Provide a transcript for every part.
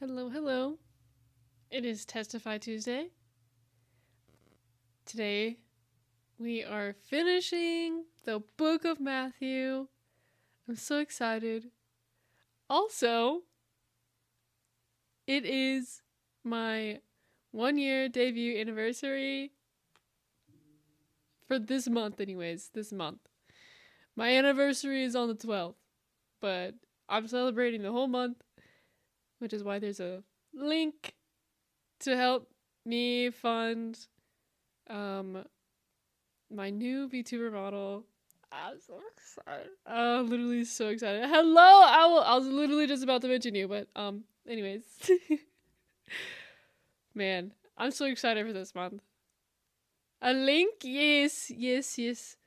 Hello, hello. It is Testify Tuesday. Today, we are finishing the book of Matthew. I'm so excited. Also, it is my 1 year debut anniversary for this month, anyways. This month. My anniversary is on the 12th, but I'm celebrating the whole month, which is why there's a link to help me fund my new VTuber model. I'm so excited. I'm literally so excited. Hello, I was literally just about to mention you, but anyways. Man, I'm so excited for this month. A link? Yes, yes, yes.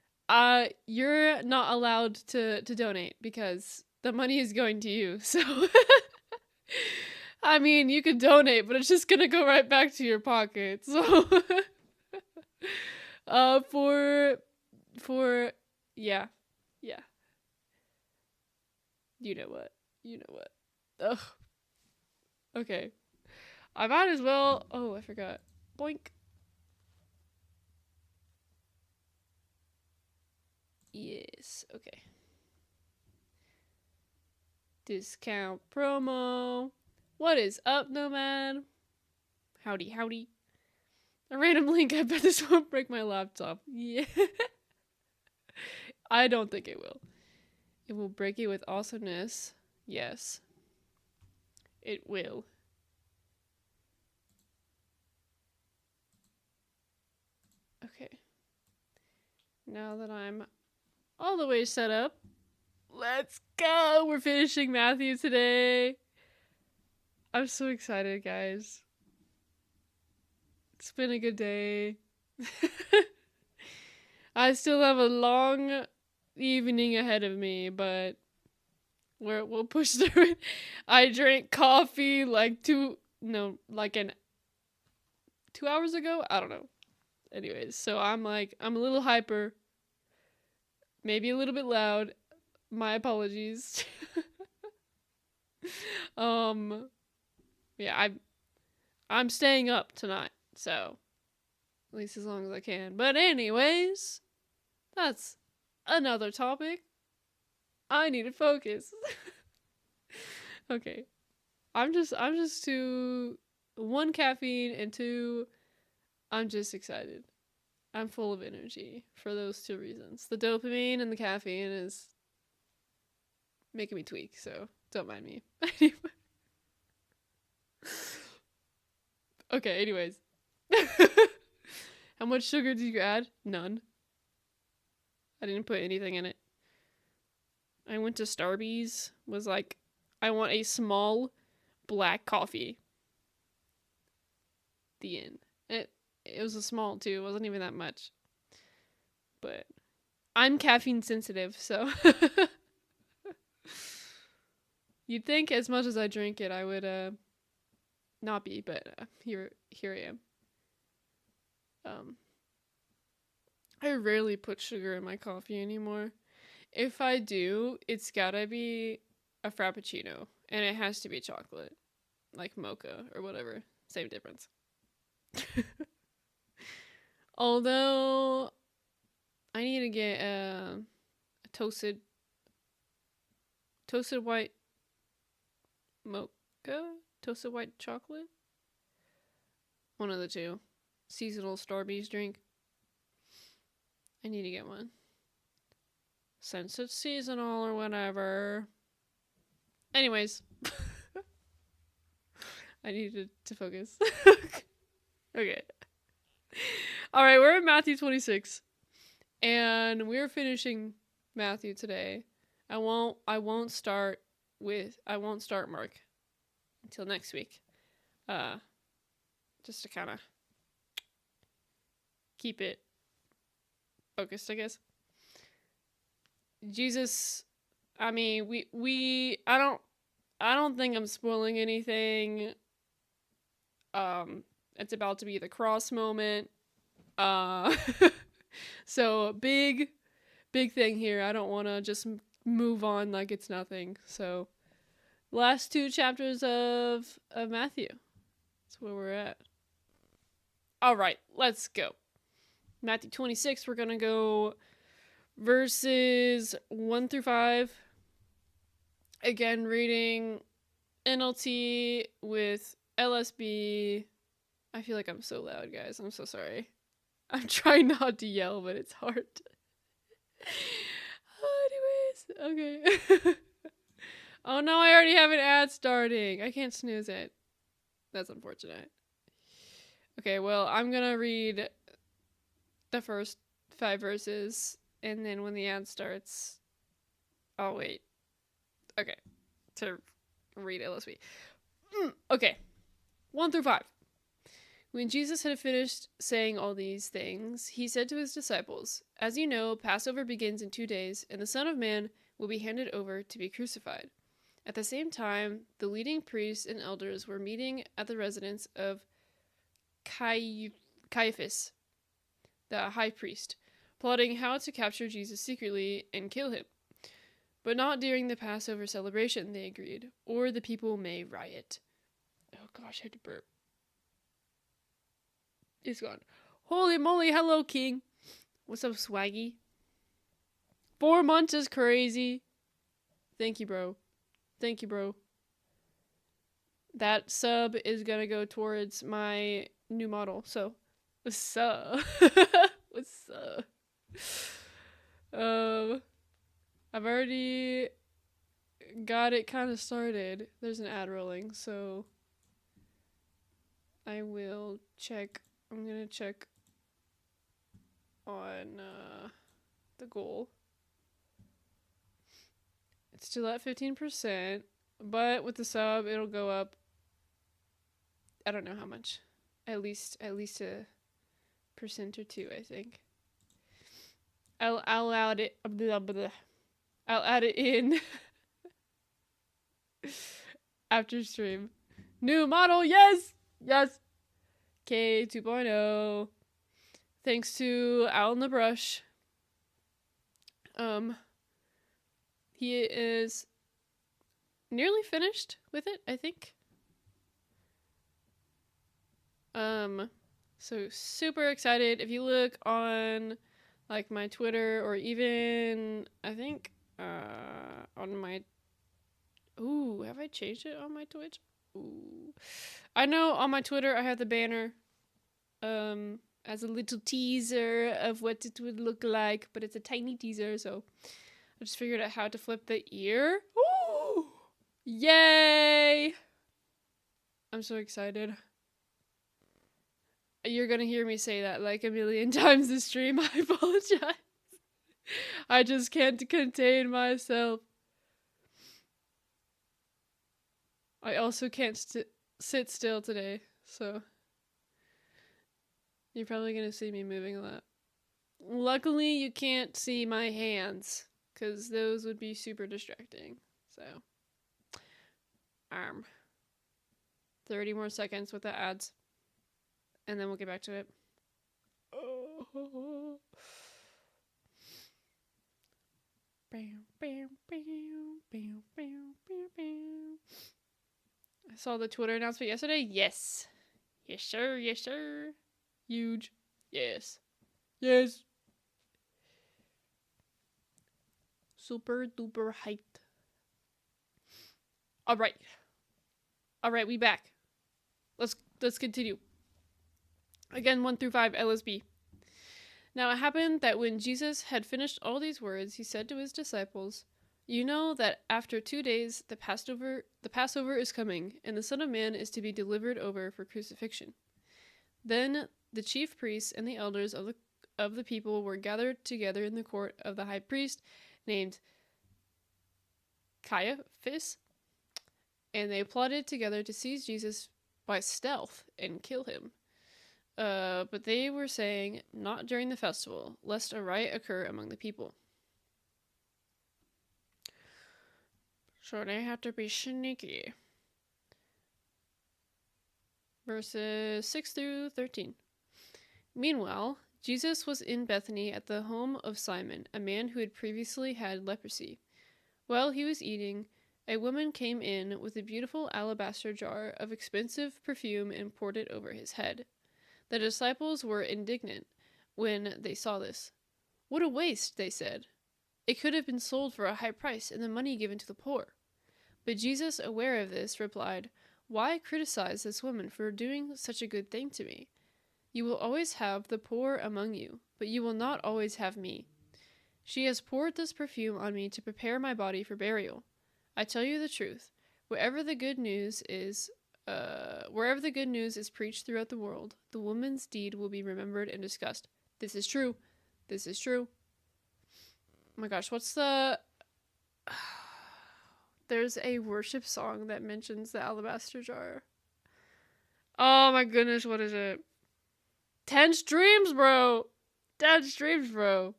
You're not allowed to donate because the money is going to you. So I mean, you could donate, but it's just gonna go right back to your pocket. So for yeah. Yeah. You know what? You know what? Ugh. Okay. I might as well. Oh, I forgot. Boink. Yes. Okay. Discount promo. What is up, Nomad? Howdy, howdy. A random link. I bet this won't break my laptop. Yeah. I don't think it will. It will break it with awesomeness. Yes. It will. Okay. Now that I'm all the way set up, let's go! We're finishing Matthew today. I'm so excited, guys. It's been a good day. I still have a long evening ahead of me, but we'll push through it. I drank coffee like 2 hours ago. I don't know. Anyways, so I'm a little hyper, maybe a little bit loud. My apologies. Yeah, I'm staying up tonight, so at least as long as I can. But anyways, that's another topic. I need to focus. Okay. I'm just too one, caffeine, and two, I'm just excited. I'm full of energy for those two reasons. The dopamine and the caffeine is making me tweak, so don't mind me. Okay, anyways. How much sugar did you add? None. I didn't put anything in it. I went to Starbucks, was like, I want a small black coffee. The end. It was a small too, it wasn't even that much. But I'm caffeine sensitive, so you'd think as much as I drink it I would not be, but here I am. I rarely put sugar in my coffee anymore. If I do, it's gotta be a frappuccino, and it has to be chocolate, like mocha or whatever. Same difference. Although I need to get a toasted white mocha, toasted white chocolate. One of the two. Seasonal Starbucks drink. I need to get one. Since it's seasonal or whatever. Anyways. I needed to focus. Okay. Alright, we're at Matthew 26. And we're finishing Matthew today. I won't start Mark until next week. Just to kind of keep it focused, I guess. Jesus, I mean, I don't think I'm spoiling anything. It's about to be the cross moment. So big thing here. I don't want to just move on like it's nothing. So Last two chapters of Matthew. That's where we're at. All right, let's go. Matthew 26, we're going to go verses 1 through 5. Again, reading NLT with LSB. I feel like I'm so loud, guys. I'm so sorry. I'm trying not to yell, but it's hard. Anyways, okay. Oh no, I already have an ad starting. I can't snooze it. That's unfortunate. Okay, well, I'm gonna read the first 5 verses, and then when the ad starts, I'll wait. Okay, to read LSB. Okay, 1 through 5. When Jesus had finished saying all these things, he said to his disciples, "As you know, Passover begins in 2 days, and the Son of Man will be handed over to be crucified." At the same time, the leading priests and elders were meeting at the residence of Caiaphas, the high priest, plotting how to capture Jesus secretly and kill him. But not during the Passover celebration, they agreed, or the people may riot. Oh gosh, I had to burp. It's gone. Holy moly, hello, King. What's up, Swaggy? 4 months is crazy. Thank you, bro. Thank you, bro. That sub is gonna go towards my new model. So, what's up? What's up? I've already got it kind of started. There's an ad rolling, so I will check. I'm gonna check on the goal. It's still at 15%, but with the sub, it'll go up. I don't know how much. At least a percent or 2, I think. I'll add it. Blah, blah. I'll add it in after stream. New model, yes, yes. K 2.0. Thanks to Al in the Brush. He is nearly finished with it, I think. So super excited. If you look on like my Twitter or even I think on my have I changed it on my Twitch? I know on my Twitter I have the banner as a little teaser of what it would look like, but it's a tiny teaser, so I just figured out how to flip the ear. Ooh! Yay! I'm so excited. You're gonna hear me say that like a million times this stream. I apologize. I just can't contain myself. I also can't sit still today, so you're probably gonna see me moving a lot. Luckily, you can't see my hands, because those would be super distracting. So, 30 more seconds with the ads, and then we'll get back to it. I saw the Twitter announcement yesterday. Yes. Yes, sir. Yes, sir. Huge. Yes. Yes. Super duper hyped. All right, we back. Let's continue. Again, 1 through 5 LSB. Now it happened that when Jesus had finished all these words, he said to his disciples, "You know that after 2 days the Passover is coming, and the Son of Man is to be delivered over for crucifixion." Then the chief priests and the elders of the people were gathered together in the court of the high priest, named Caiaphas, and they plotted together to seize Jesus by stealth and kill him. But they were saying, "Not during the festival, lest a riot occur among the people." So they have to be sneaky. Verses 6 through 13. Meanwhile, Jesus was in Bethany at the home of Simon, a man who had previously had leprosy. While he was eating, a woman came in with a beautiful alabaster jar of expensive perfume and poured it over his head. The disciples were indignant when they saw this. "What a waste," they said. "It could have been sold for a high price and the money given to the poor." But Jesus, aware of this, replied, "Why criticize this woman for doing such a good thing to me? You will always have the poor among you, but you will not always have me. She has poured this perfume on me to prepare my body for burial. I tell you the truth, wherever the good news is preached throughout the world, the woman's deed will be remembered and discussed." This is true. This is true. Oh my gosh, what's the... There's a worship song that mentions the alabaster jar. Oh my goodness, what is it? 10 streams, bro! 10 streams, bro!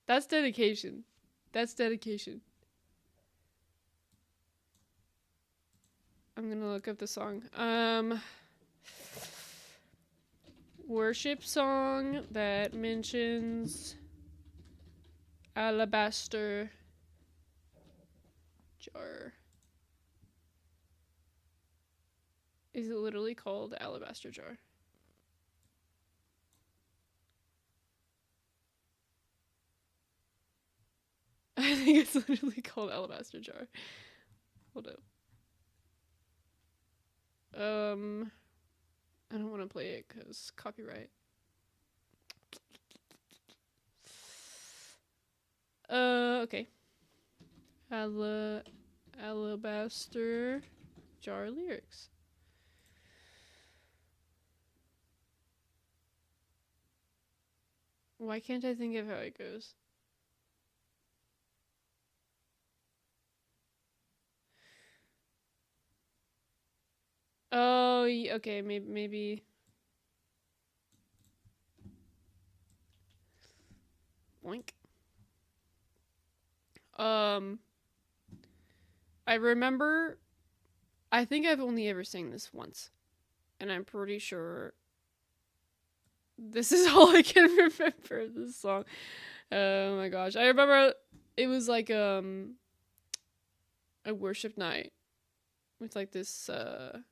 That's dedication. That's dedication. I'm gonna look up the song. Worship song that mentions alabaster jar. Is it literally called alabaster jar? I think it's literally called alabaster jar. Hold up. I don't want to play it because copyright. Okay. Alabaster jar lyrics. Why can't I think of how it goes? Oh, okay, maybe. Boink. I remember, I think I've only ever sang this once, and I'm pretty sure this is all I can remember of this song. Oh my gosh. I remember it was like, a worship night with like this, I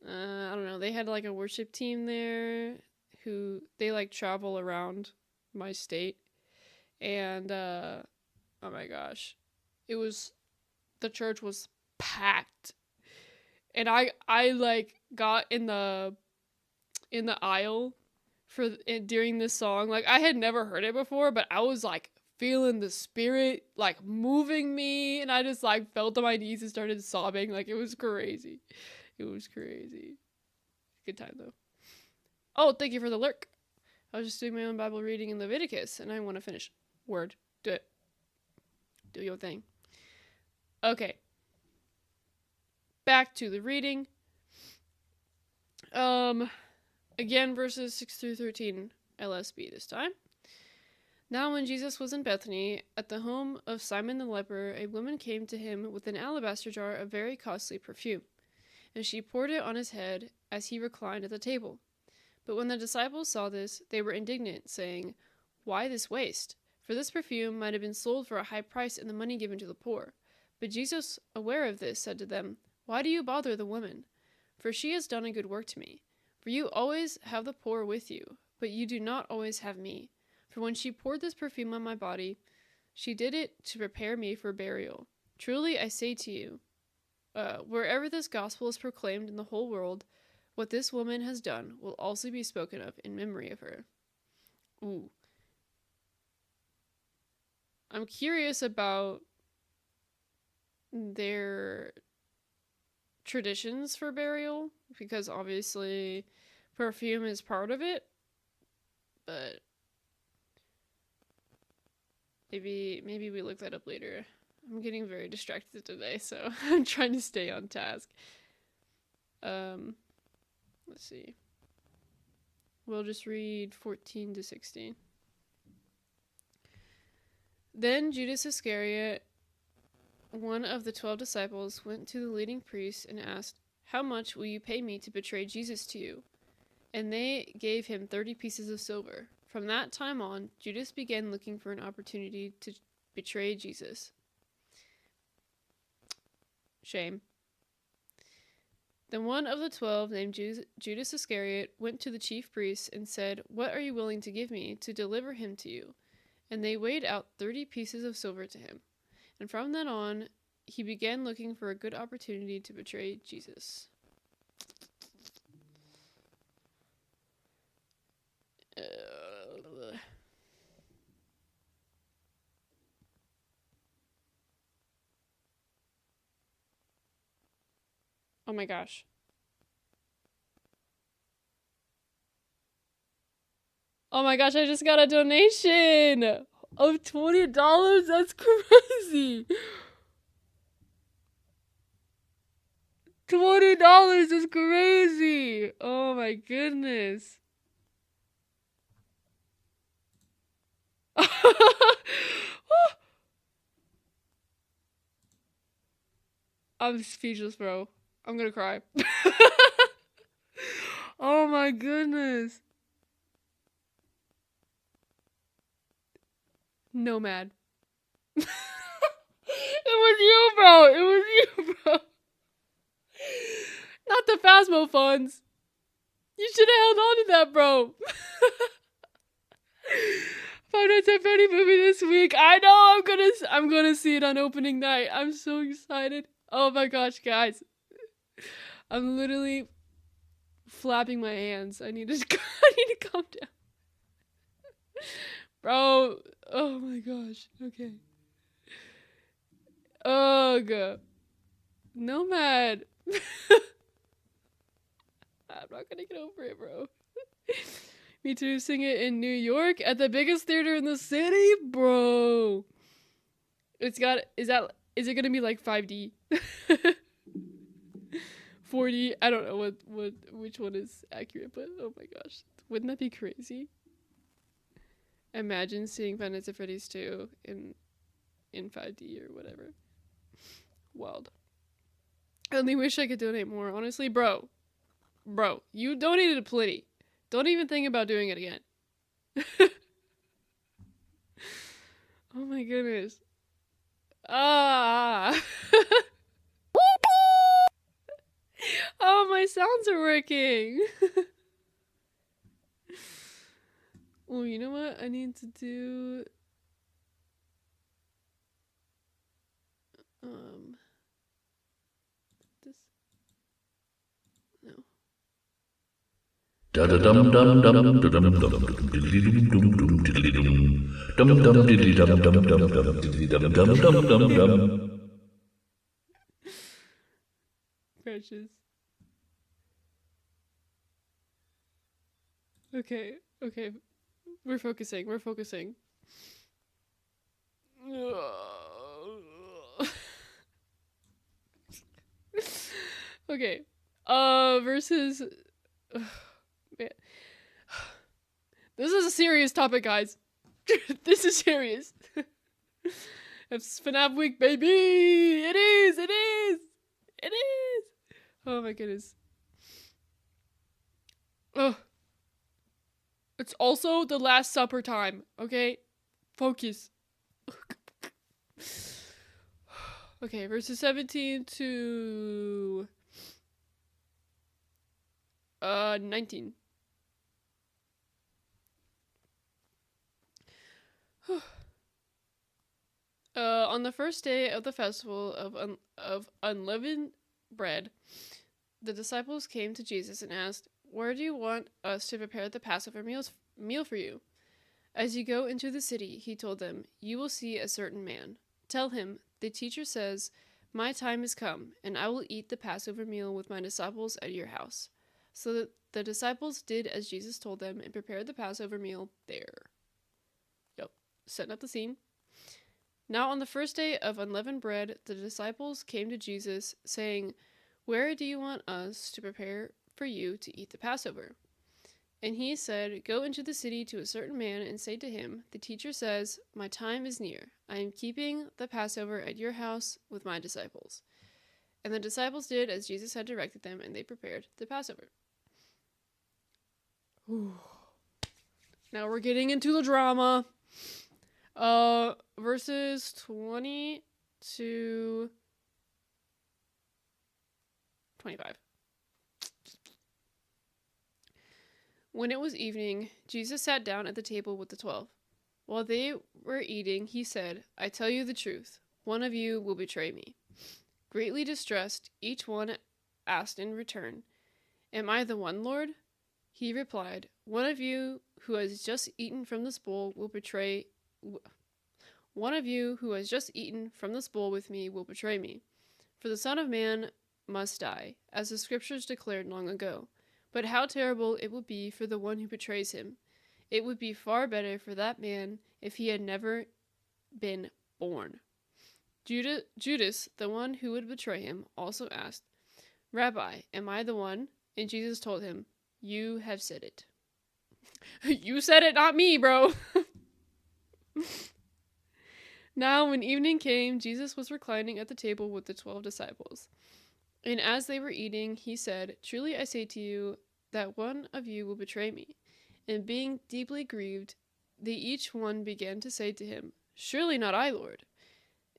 don't know, they had like a worship team there who, they like travel around my state, and, oh my gosh, the church was packed, and I like got in the aisle during this song. Like, I had never heard it before, but I was like feeling the spirit like moving me, and I just like fell to my knees and started sobbing. Like, it was crazy. It was crazy. Good time though. Oh, thank you for the lurk. I was just doing my own Bible reading in Leviticus, and I want to finish. Word. Do it. Do your thing. Okay. Back to the reading. Again, verses 6 through 13, LSB this time. Now when Jesus was in Bethany, at the home of Simon the leper, a woman came to him with an alabaster jar of very costly perfume, and she poured it on his head as he reclined at the table. But when the disciples saw this, they were indignant, saying, "Why this waste? For this perfume might have been sold for a high price and the money given to the poor." But Jesus, aware of this, said to them, "Why do you bother the woman? For she has done a good work to me. For you always have the poor with you, but you do not always have me. For when she poured this perfume on my body, she did it to prepare me for burial. Truly I say to you, wherever this gospel is proclaimed in the whole world, what this woman has done will also be spoken of in memory of her." Ooh. I'm curious about their traditions for burial, because obviously perfume is part of it, but maybe we look that up later. I'm getting very distracted today, so I'm trying to stay on task. Let's see. We'll just read 14 to 16. Then Judas Iscariot, one of the 12 disciples, went to the leading priests and asked, "How much will you pay me to betray Jesus to you?" And they gave him 30 pieces of silver. From that time on, Judas began looking for an opportunity to betray Jesus. Shame. Then one of the 12, named Judas Iscariot, went to the chief priests and said, "What are you willing to give me to deliver him to you?" And they weighed out 30 pieces of silver to him. And from then on, he began looking for a good opportunity to betray Jesus. Oh my gosh. Oh my gosh, I just got a donation of $20. That's crazy. $20 is crazy. Oh my goodness. I'm speechless, bro. I'm gonna cry. Oh my goodness. Nomad. It was you, bro. It was you, bro. Not the Phasmo funds. You should have held on to that, bro. Five Nights at Freddy movie this week. I know I'm gonna see it on opening night. I'm so excited. Oh my gosh, guys. I'm literally flapping my hands. I need to calm down. Bro. Oh my gosh. Okay. Ugh. Nomad. I'm not gonna get over it, bro. Me Too sing it in New York at the biggest theater in the city, bro. Is it gonna be like 5D? 4D? I don't know which one is accurate, but oh my gosh. Wouldn't that be crazy? Imagine seeing Five Nights at Freddy's 2 in 5D or whatever. Wild. I only wish I could donate more, honestly, bro. Bro, you donated plenty. Don't even think about doing it again. Oh my goodness. Ah. Oh, my sounds are working. Oh, you know what? I need to do... This... No. Precious. Okay. We're focusing. Okay. Versus... Man. This is a serious topic, guys. This is serious. It's FNAF week, baby! It is! Oh my goodness. Ugh. It's also the Last Supper time, okay? Focus. Okay, verses 17 to 19. On the first day of the festival of unleavened bread, the disciples came to Jesus and asked, "Where do you want us to prepare the Passover meal for you?" As you go into the city, he told them, "You will see a certain man. Tell him, the teacher says, 'My time has come, and I will eat the Passover meal with my disciples at your house.'" So that the disciples did as Jesus told them and prepared the Passover meal there. Yep, setting up the scene. Now on the first day of unleavened bread, the disciples came to Jesus, saying, "Where do you want us to prepare for you to eat the Passover?" And he said, "Go into the city to a certain man and say to him, 'The teacher says, my time is near. I am keeping the Passover at your house with my disciples.'" And the disciples did as Jesus had directed them, and they prepared the Passover. Ooh. Now we're getting into the drama. Verses 20 to 25. When it was evening, Jesus sat down at the table with the 12. While they were eating, he said, I tell you the truth, one of you will betray me. Greatly distressed, each one asked in return, Am I the one, Lord? He replied, One of you who has just eaten from this bowl will betray. One of you who has just eaten from this bowl with me will betray me. For the Son of Man must die, as the Scriptures declared long ago. But how terrible it would be for the one who betrays him. It would be far better for that man if he had never been born. Judas, the one who would betray him, also asked, Rabbi, am I the one? And Jesus told him, You have said it. You said it, not me, bro. Now, when evening came, Jesus was reclining at the table with the 12 disciples. And as they were eating, he said, Truly I say to you that one of you will betray me. And being deeply grieved, they each one began to say to him, Surely not I, Lord.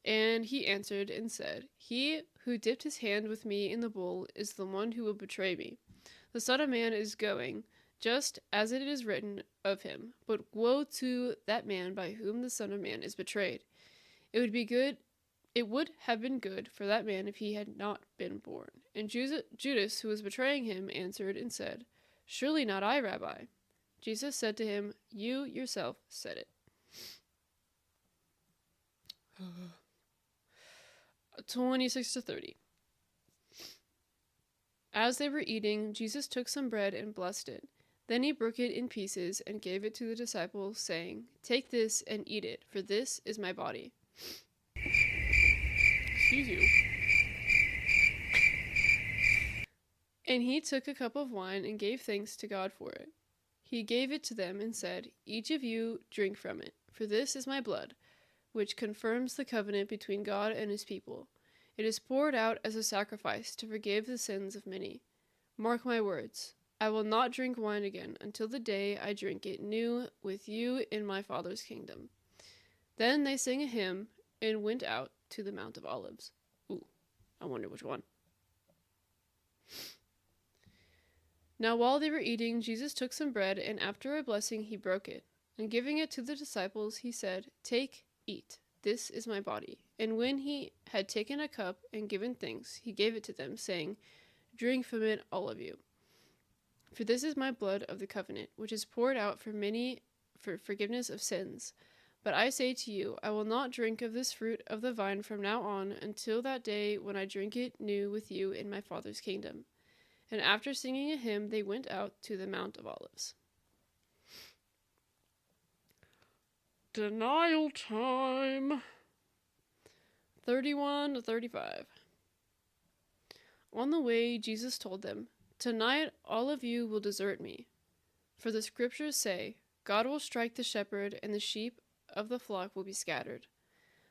And he answered and said, He who dipped his hand with me in the bowl is the one who will betray me. The Son of Man is going, just as it is written of him. But woe to that man by whom the Son of Man is betrayed. It would have been good for that man if he had not been born. And Judas, who was betraying him, answered and said, Surely not I, Rabbi. Jesus said to him, You yourself said it. 26 to 30. As they were eating, Jesus took some bread and blessed it. Then he broke it in pieces and gave it to the disciples, saying, Take this and eat it, for this is my body. Excuse you. And he took a cup of wine and gave thanks to God for it. He gave it to them and said, Each of you drink from it, for this is my blood, which confirms the covenant between God and his people. It is poured out as a sacrifice to forgive the sins of many. Mark my words, I will not drink wine again until the day I drink it new with you in my Father's kingdom. Then they sang a hymn and went out to the Mount of Olives. Ooh, I wonder which one. Now while they were eating, Jesus took some bread, and after a blessing he broke it. And giving it to the disciples, he said, Take, eat, this is my body. And when he had taken a cup and given thanks, he gave it to them, saying, Drink from it, all of you. For this is my blood of the covenant, which is poured out for many for forgiveness of sins. But I say to you, I will not drink of this fruit of the vine from now on until that day when I drink it new with you in my Father's kingdom. And after singing a hymn, they went out to the Mount of Olives. Denial time. 31 to 35. On the way, Jesus told them, Tonight all of you will desert me. For the scriptures say, God will strike the shepherd, and the sheep of the flock will be scattered.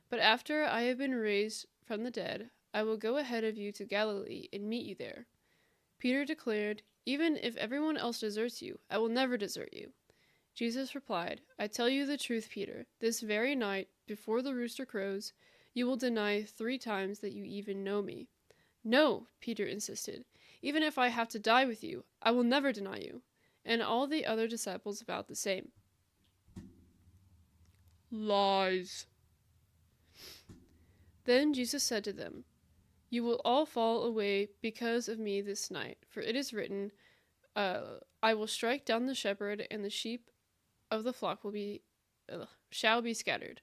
But after I have been raised from the dead, I will go ahead of you to Galilee and meet you there. Peter declared, Even if everyone else deserts you, I will never desert you. Jesus replied, I tell you the truth, Peter. This very night, before the rooster crows, you will deny 3 times that you even know me. No, Peter insisted. Even if I have to die with you, I will never deny you. And all the other disciples vowed the same. Lies. Then Jesus said to them, You will all fall away because of me this night, for it is written, I will strike down the shepherd, and the sheep of the flock shall be scattered.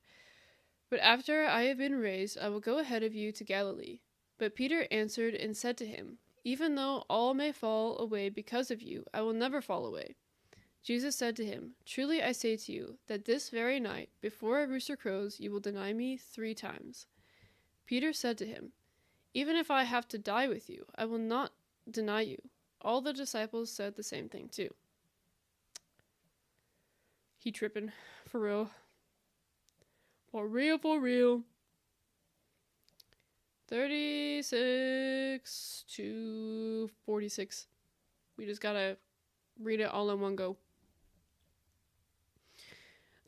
But after I have been raised, I will go ahead of you to Galilee. But Peter answered and said to him, Even though all may fall away because of you, I will never fall away. Jesus said to him, Truly I say to you, that this very night, before a rooster crows, you will deny me 3 times. Peter said to him, Even if I have to die with you, I will not deny you. All the disciples said the same thing too. He tripping. For real. For real, for real. 36 to 46. We just gotta read it all in one go.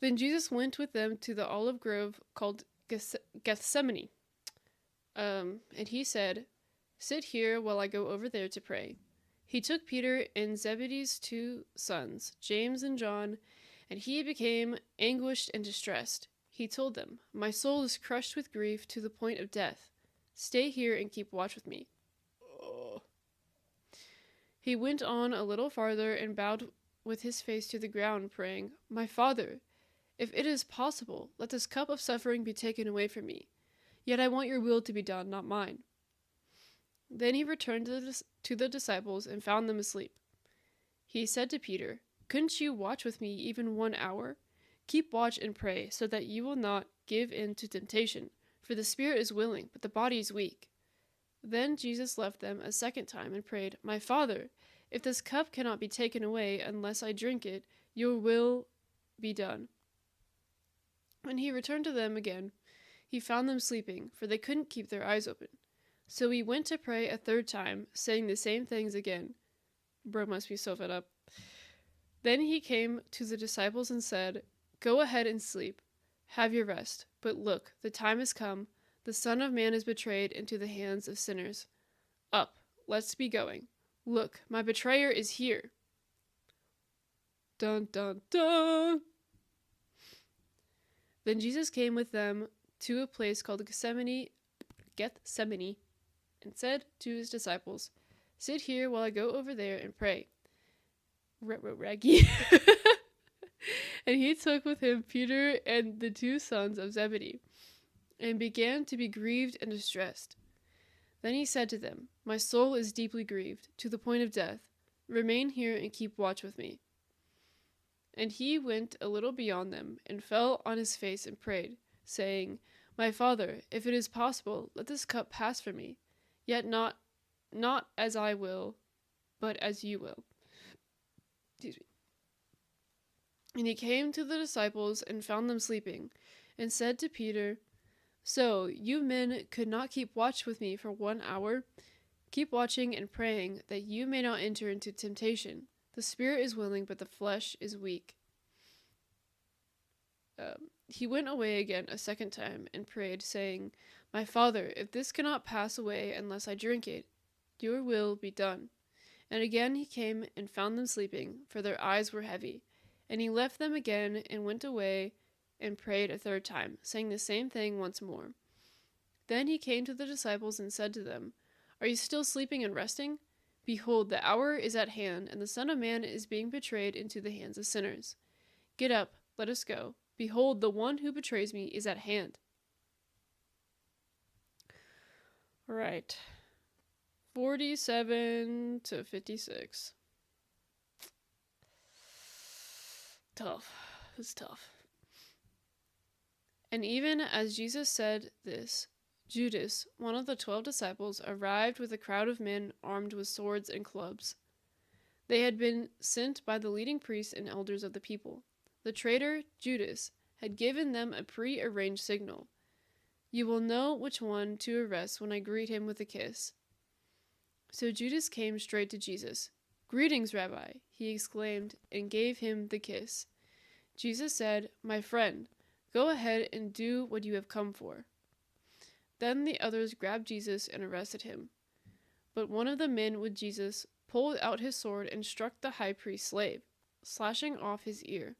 Then Jesus went with them to the olive grove called Gethsemane. And he said, Sit here while I go over there to pray." He took Peter and Zebedee's 2 sons, James and John, and he became anguished and distressed. He told them, "My soul is crushed with grief to the point of death. Stay here and keep watch with me." He went on a little farther and bowed with his face to the ground, praying, "My Father, if it is possible, let this cup of suffering be taken away from me. Yet I want your will to be done, not mine." Then he returned to the disciples and found them asleep. He said to Peter, "Couldn't you watch with me even 1 hour? Keep watch and pray, so that you will not give in to temptation, for the spirit is willing, but the body is weak." Then Jesus left them a second time and prayed, "My Father, if this cup cannot be taken away unless I drink it, your will be done." When he returned to them again, he found them sleeping, for they couldn't keep their eyes open. So he went to pray a third time, saying the same things again. Bro must be so fed up. Then he came to the disciples and said, "Go ahead and sleep. Have your rest. But look, the time has come. The Son of Man is betrayed into the hands of sinners. Up, let's be going. Look, my betrayer is here." Dun, dun, dun. Then Jesus came with them to a place called Gethsemane, and said to his disciples, "Sit here while I go over there and pray." Raggy. And he took with him Peter and the 2 sons of Zebedee, and began to be grieved and distressed. Then he said to them, "My soul is deeply grieved, to the point of death. Remain here and keep watch with me." And he went a little beyond them, and fell on his face and prayed, saying, "My Father, if it is possible, let this cup pass from me. Yet not as I will, but as you will." Excuse me. And he came to the disciples and found them sleeping, and said to Peter, "So you men could not keep watch with me for 1 hour? Keep watching and praying, that you may not enter into temptation. The spirit is willing, but the flesh is weak." He went away again a second time and prayed, saying, "My Father, if this cannot pass away unless I drink it, your will be done." And again he came and found them sleeping, for their eyes were heavy. And he left them again and went away and prayed a third time, saying the same thing once more. Then he came to the disciples and said to them, "Are you still sleeping and resting? Behold, the hour is at hand, and the Son of Man is being betrayed into the hands of sinners. Get up, let us go. Behold, the one who betrays me is at hand." All right. 47 to 56. Tough. It's tough. And even as Jesus said this, Judas, one of the 12 disciples, arrived with a crowd of men armed with swords and clubs. They had been sent by the leading priests and elders of the people. The traitor, Judas, had given them a pre-arranged signal. "You will know which one to arrest when I greet him with a kiss." So Judas came straight to Jesus. "Greetings, Rabbi," he exclaimed, and gave him the kiss. Jesus said, "My friend, go ahead and do what you have come for." Then the others grabbed Jesus and arrested him. But one of the men with Jesus pulled out his sword and struck the high priest's slave, slashing off his ear.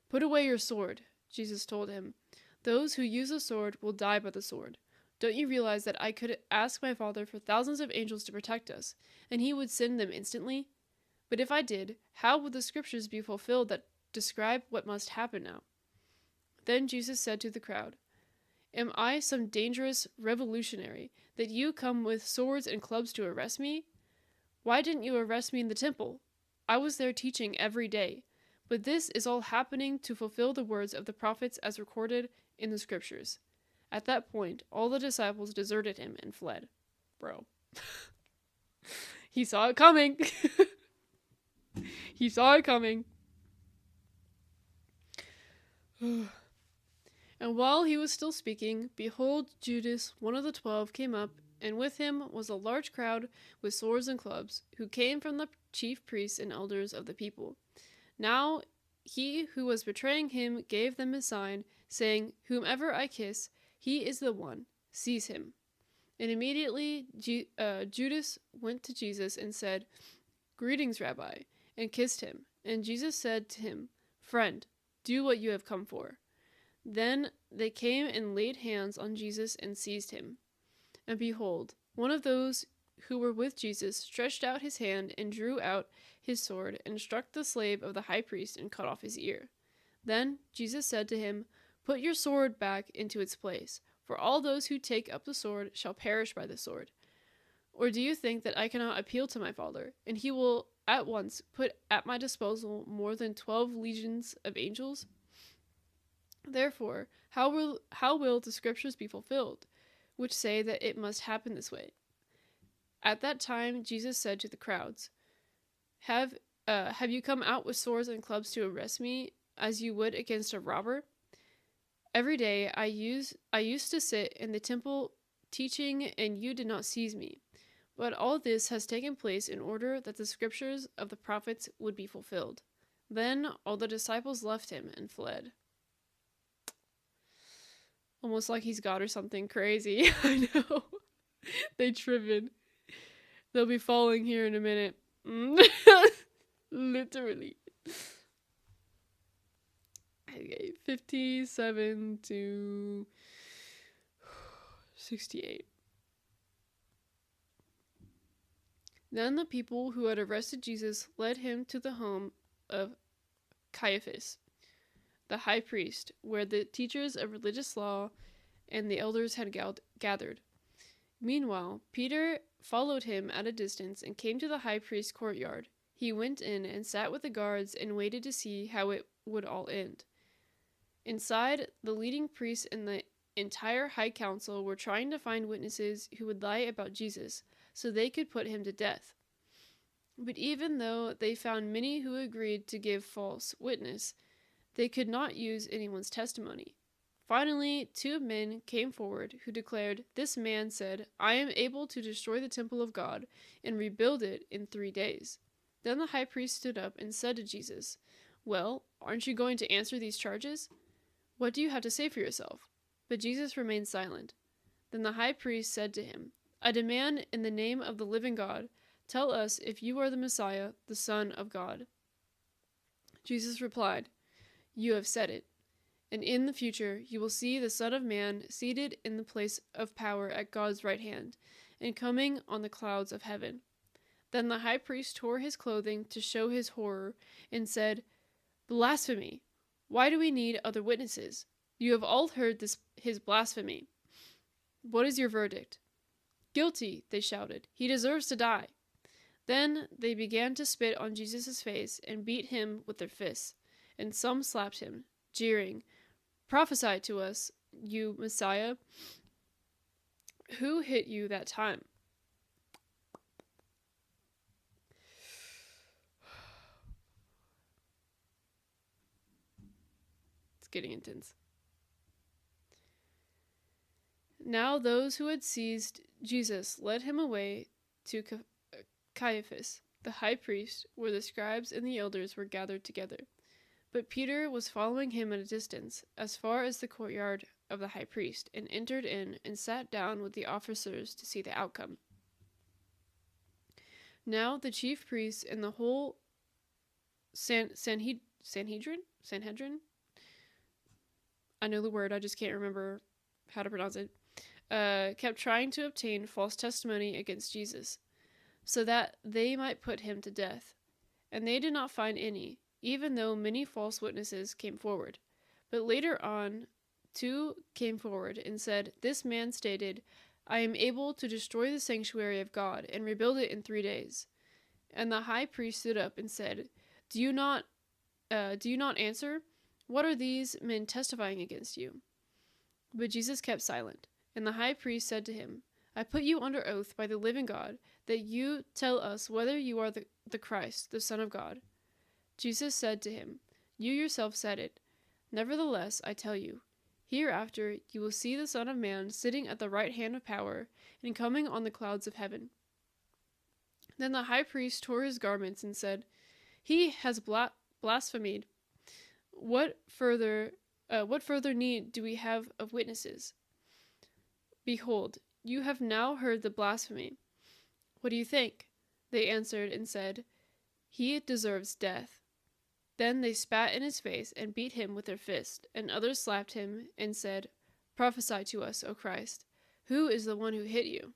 "Put away your sword," Jesus told him. "Those who use the sword will die by the sword. Don't you realize that I could ask my Father for thousands of angels to protect us, and he would send them instantly? But if I did, how would the scriptures be fulfilled that describe what must happen now?" Then Jesus said to the crowd, "Am I some dangerous revolutionary that you come with swords and clubs to arrest me? Why didn't you arrest me in the temple? I was there teaching every day. But this is all happening to fulfill the words of the prophets as recorded in the scriptures." At that point, all the disciples deserted him and fled. Bro. He saw it coming. He saw it coming. And while he was still speaking, behold, Judas, one of the 12, came up, and with him was a large crowd with swords and clubs, who came from the chief priests and elders of the people. Now he who was betraying him gave them a sign, saying, "Whomever I kiss, he is the one. Seize him." And immediately Judas went to Jesus and said, "Greetings, Rabbi," and kissed him. And Jesus said to him, "Friend, do what you have come for." Then they came and laid hands on Jesus and seized him. And behold, one of those who were with Jesus stretched out his hand and drew out his sword and struck the slave of the high priest and cut off his ear. Then Jesus said to him, "Put your sword back into its place, for all those who take up the sword shall perish by the sword. Or do you think that I cannot appeal to my Father, and he will at once put at my disposal more than 12 legions of angels? Therefore, how will the scriptures be fulfilled, which say that it must happen this way?" At that time, Jesus said to the crowds, Have you come out with swords and clubs to arrest me, as you would against a robber? Every day I used to sit in the temple teaching, and you did not seize me. But all this has taken place in order that the scriptures of the prophets would be fulfilled. Then all the disciples left him and fled. Almost like he's God or something crazy. I know. They tripping. They'll be falling here in a minute. Literally. Okay, 57 to 68. Then the people who had arrested Jesus led him to the home of Caiaphas, the high priest, where the teachers of religious law and the elders had gathered. Meanwhile, Peter followed him at a distance and came to the high priest's courtyard. He went in and sat with the guards and waited to see how it would all end. Inside, the leading priests and the entire high council were trying to find witnesses who would lie about Jesus, so they could put him to death. But even though they found many who agreed to give false witness, they could not use anyone's testimony. Finally, 2 men came forward who declared, "This man said, 'I am able to destroy the temple of God and rebuild it in 3 days.'" Then the high priest stood up and said to Jesus, "Well, aren't you going to answer these charges? What do you have to say for yourself?" But Jesus remained silent. Then the high priest said to him, "I demand in the name of the living God, tell us if you are the Messiah, the Son of God." Jesus replied, "You have said it. And in the future you will see the Son of Man seated in the place of power at God's right hand, and coming on the clouds of heaven." Then the high priest tore his clothing to show his horror, and said, "Blasphemy! Why do we need other witnesses? You have all heard his blasphemy. What is your verdict?" "Guilty," they shouted. "He deserves to die." Then they began to spit on Jesus' face and beat him with their fists, and some slapped him, jeering, "Prophesy to us, you Messiah. Who hit you that time?" It's getting intense. Now those who had seized Jesus led him away to Caiaphas, the high priest, where the scribes and the elders were gathered together. But Peter was following him at a distance, as far as the courtyard of the high priest, and entered in and sat down with the officers to see the outcome. Now the chief priests and the whole Sanhedrin? I know the word, I just can't remember how to pronounce it. Kept trying to obtain false testimony against Jesus, so that they might put him to death. And they did not find any, even though many false witnesses came forward. But later on, 2 came forward and said, "This man stated, 'I am able to destroy the sanctuary of God and rebuild it in 3 days.'" And the high priest stood up and said, Do you not answer? What are these men testifying against you?" But Jesus kept silent. And the high priest said to him, "I put you under oath by the living God, that you tell us whether you are the Christ, the Son of God." Jesus said to him, "You yourself said it. Nevertheless, I tell you, hereafter you will see the Son of Man sitting at the right hand of power and coming on the clouds of heaven." Then the high priest tore his garments and said, "He has blasphemed. What further need do we have of witnesses? Behold, You have now heard the blasphemy. What do you think? They answered and said, He deserves death. Then they spat in his face and beat him with their fist, and others slapped him and said, Prophesy to us, O Christ. Who is the one who hit you?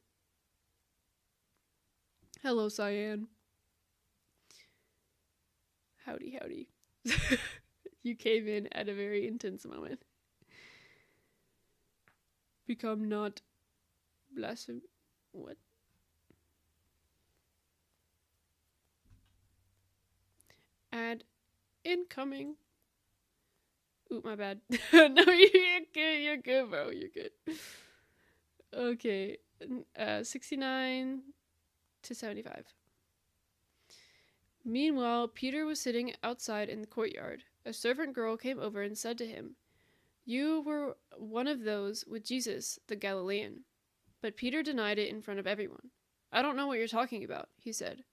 Hello, Cyan. Howdy, howdy. You came in at a very intense moment. Become not blasphemy. What? Add incoming. Oop, my bad. No, you're good. You're good, bro. You're good. Okay. 69 to 75. Meanwhile, Peter was sitting outside in the courtyard. A servant girl came over and said to him, You were one of those with Jesus, the Galilean. But Peter denied it in front of everyone. I don't know what you're talking about, he said.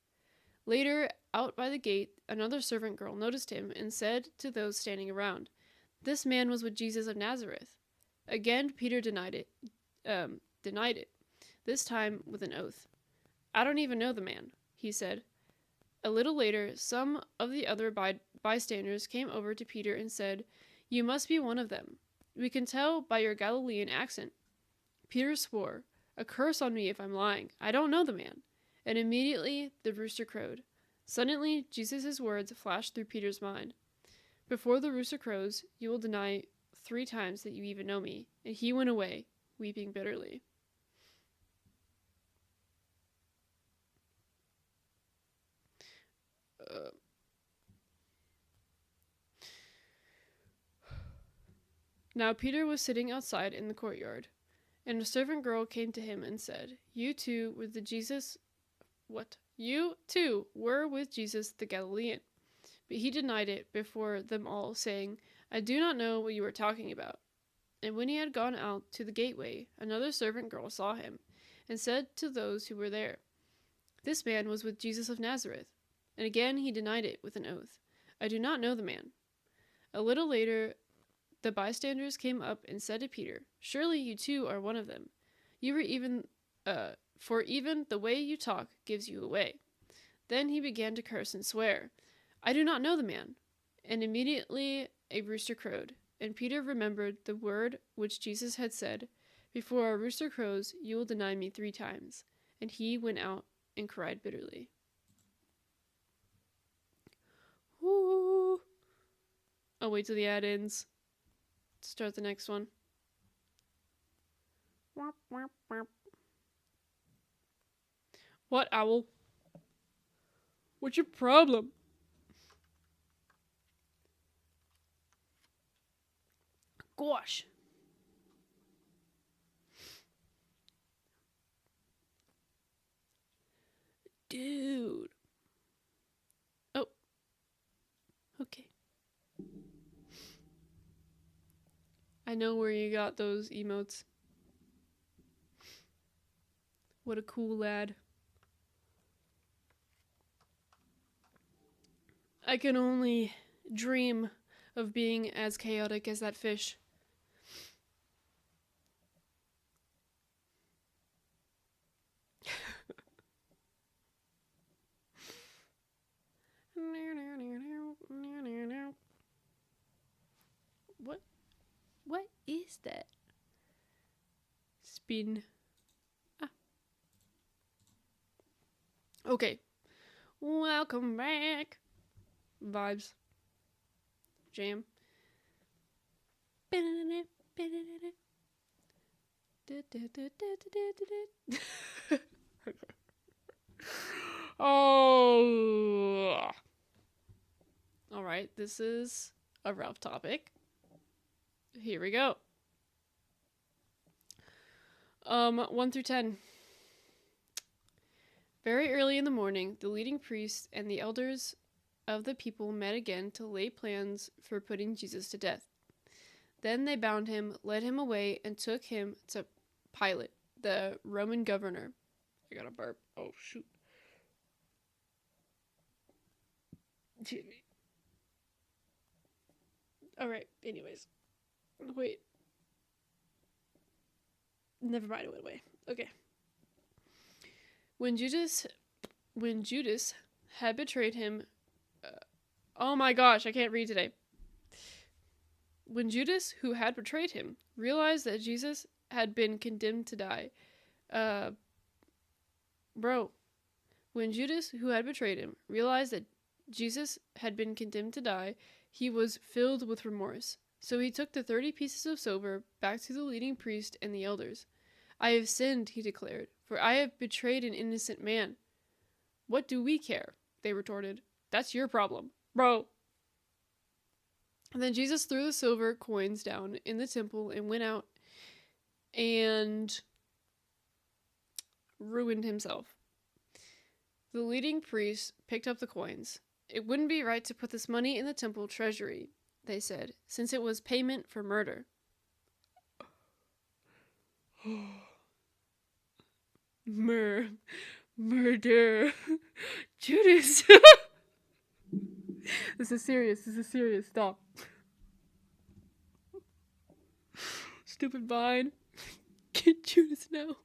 Later, out by the gate, another servant girl noticed him and said to those standing around, This man was with Jesus of Nazareth. Again, Peter denied it, this time with an oath. I don't even know the man, he said. A little later, some of the other bystanders came over to Peter and said, You must be one of them. We can tell by your Galilean accent. Peter swore, A curse on me if I'm lying. I don't know the man. And immediately the rooster crowed. Suddenly, Jesus' words flashed through Peter's mind. Before the rooster crows, you will deny 3 times that you even know me. And he went away, weeping bitterly. Now Peter was sitting outside in the courtyard, and a servant girl came to him and said, You too were with Jesus the Galilean. But he denied it before them all, saying, I do not know what you are talking about. And when he had gone out to the gateway, another servant girl saw him, and said to those who were there, This man was with Jesus of Nazareth. And again he denied it with an oath. I do not know the man. A little later, the bystanders came up and said to Peter, Surely you too are one of them. You were for even the way you talk gives you away. Then he began to curse and swear, I do not know the man. And immediately a rooster crowed, and Peter remembered the word which Jesus had said, Before a rooster crows, you will deny me 3 times. And he went out and cried bitterly. Woo! I'll wait till the ad ends. Start the next one. What, owl? What's your problem? Gosh. Dude. Oh. Okay. I know where you got those emotes. What a cool lad. I can only dream of being as chaotic as that fish. What is that? Spin. Ah. Okay. Welcome back. Vibes. Jam. Oh. All right, this is a rough topic. Here we go. 1 through 10. Very early in the morning, the leading priests and the elders of the people met again to lay plans for putting Jesus to death. Then they bound him, led him away, and took him to Pilate, the Roman governor. I got a burp. Oh, shoot. Jimmy. Alright, anyways. Wait. Never mind, it went away. Okay. When Judas had betrayed him, oh my gosh, I can't read today. When Judas, who had betrayed him, realized that Jesus had been condemned to die, when Judas, who had betrayed him, realized that Jesus had been condemned to die, he was filled with remorse. So he took the 30 pieces of silver back to the leading priest and the elders. I have sinned, he declared, for I have betrayed an innocent man. What do we care? They retorted. That's your problem, bro. And then Jesus threw the silver coins down in the temple and went out and ruined himself. The leading priests picked up the coins. It wouldn't be right to put this money in the temple treasury, they said, since it was payment for murder. Murder. Judas. This is serious. Stop. Stupid vine. Get Judas now.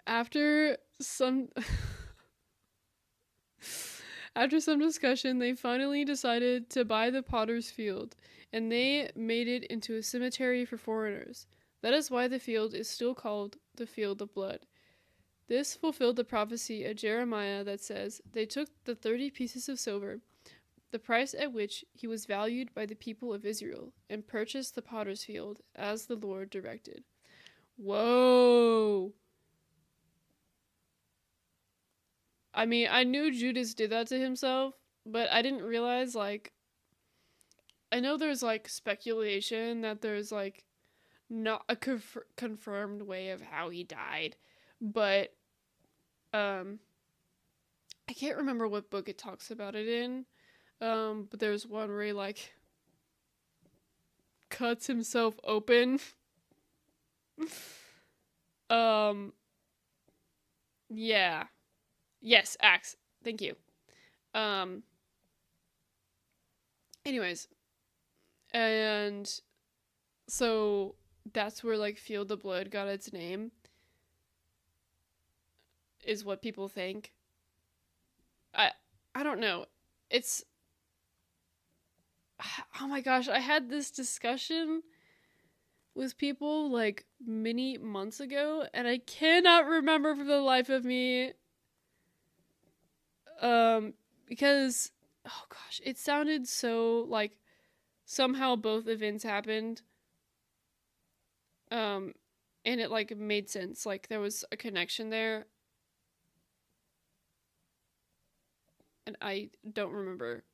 After some discussion, they finally decided to buy the potter's field, and they made it into a cemetery for foreigners. That is why the field is still called the Field of Blood. This fulfilled the prophecy of Jeremiah that says, they took the 30 pieces of silver, the price at which he was valued by the people of Israel, and purchased the potter's field, as the Lord directed. Whoa! I mean, I knew Judas did that to himself, but I didn't realize, like, I know there's, like, speculation that there's, like, not a confirmed way of how he died, but, I can't remember what book it talks about it in, but there's one where he, like, cuts himself open. Yeah. Yes, Acts. Thank you. Anyways, and so that's where, like, Field of Blood got its name, is what people think. I don't know. It's, oh my gosh, I had this discussion with people, like, many months ago, and I cannot remember for the life of me, because, oh gosh, it sounded so, like, somehow both events happened, and it, like, made sense, like, there was a connection there, and I don't remember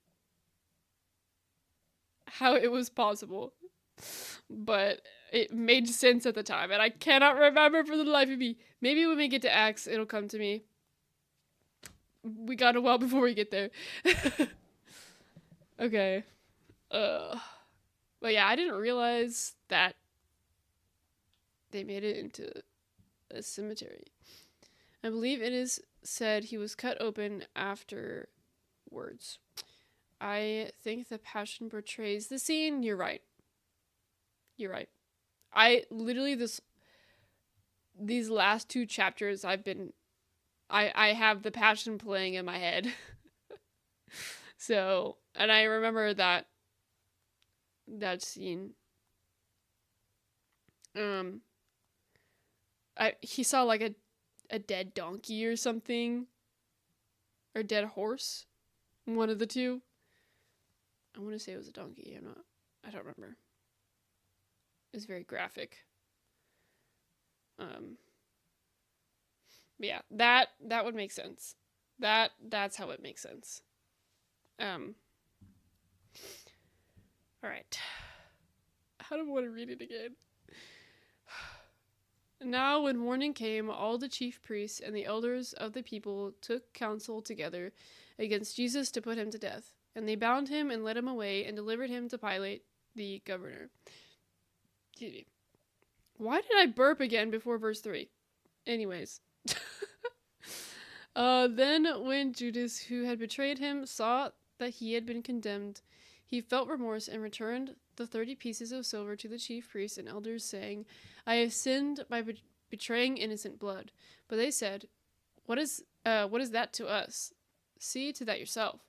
how it was possible, but it made sense at the time, and I cannot remember for the life of me. Maybe when we get to Acts, it'll come to me. We got a while before we get there. Okay. But yeah, I didn't realize that they made it into a cemetery. I believe it is said he was cut open afterwards. I think the Passion portrays the scene. You're right. I literally, these last 2 chapters, I have the Passion playing in my head. So, and I remember that scene. He saw, like, a dead donkey or something, or dead horse, one of the two. I want to say it was a donkey. I don't remember. It was very graphic. But yeah, that would make sense. That's how it makes sense. Alright. I don't want to read it again. Now, when morning came, all the chief priests and the elders of the people took counsel together against Jesus to put him to death. And they bound him and led him away and delivered him to Pilate, the governor. Excuse me. Why did I burp again before verse 3? Anyways. Then when Judas, who had betrayed him, saw that he had been condemned, he felt remorse and returned the 30 pieces of silver to the chief priests and elders, saying, I have sinned by betraying innocent blood. But they said, what is that to us? See to that yourself.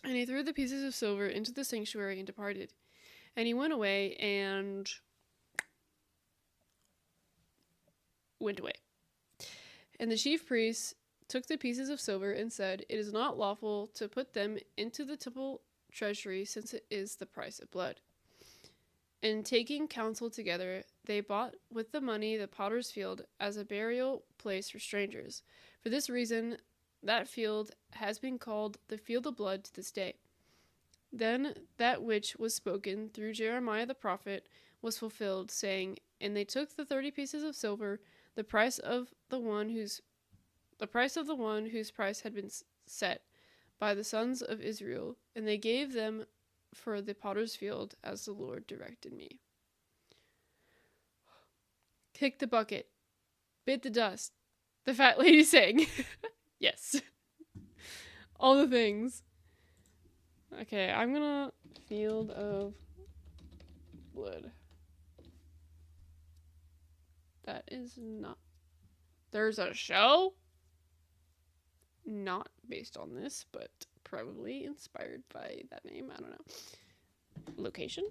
And he threw the pieces of silver into the sanctuary and departed. And he went away and went away. And the chief priests took the pieces of silver and said, It is not lawful to put them into the temple treasury, since it is the price of blood. And taking counsel together, they bought with the money the potter's field as a burial place for strangers. For this reason, that field has been called the field of blood to this day. Then that which was spoken through Jeremiah the prophet was fulfilled, saying, And they took the 30 pieces of silver, the price of the one whose price had been set by the sons of Israel, and they gave them for the potter's field, as the Lord directed me. Kick the bucket, bit the dust, the fat lady sang. Yes. All the things. Okay, I'm gonna field of blood. That is not. There's a show? Not based on this, but probably inspired by that name. I don't know. Location?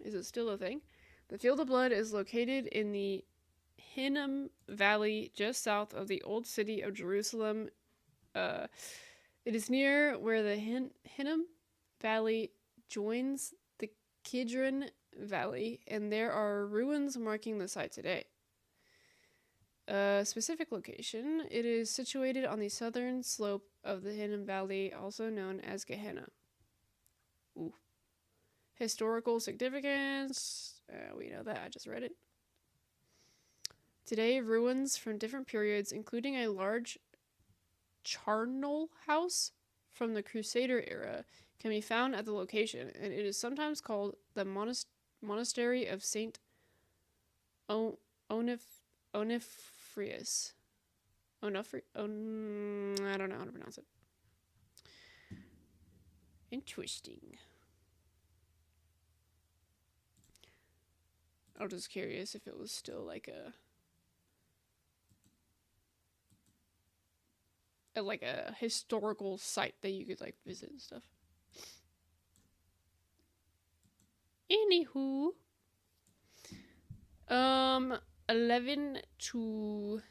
Is it still a thing? The Field of Blood is located in the Hinnom Valley, just south of the old city of Jerusalem. It is near where the Hinnom Valley joins the Kidron Valley, and there are ruins marking the site today. Specific location, it is situated on the southern slope of the Hinnom Valley, also known as Gehenna. Ooh. Historical significance, we know that, I just read it. Today, ruins from different periods, including a large charnel house from the Crusader era, can be found at the location, and it is sometimes called the Monastery of Saint Onofrius. I don't know how to pronounce it. Interesting. I was just curious if it was still like a historical site that you could like visit and stuff. Anywho, 11 to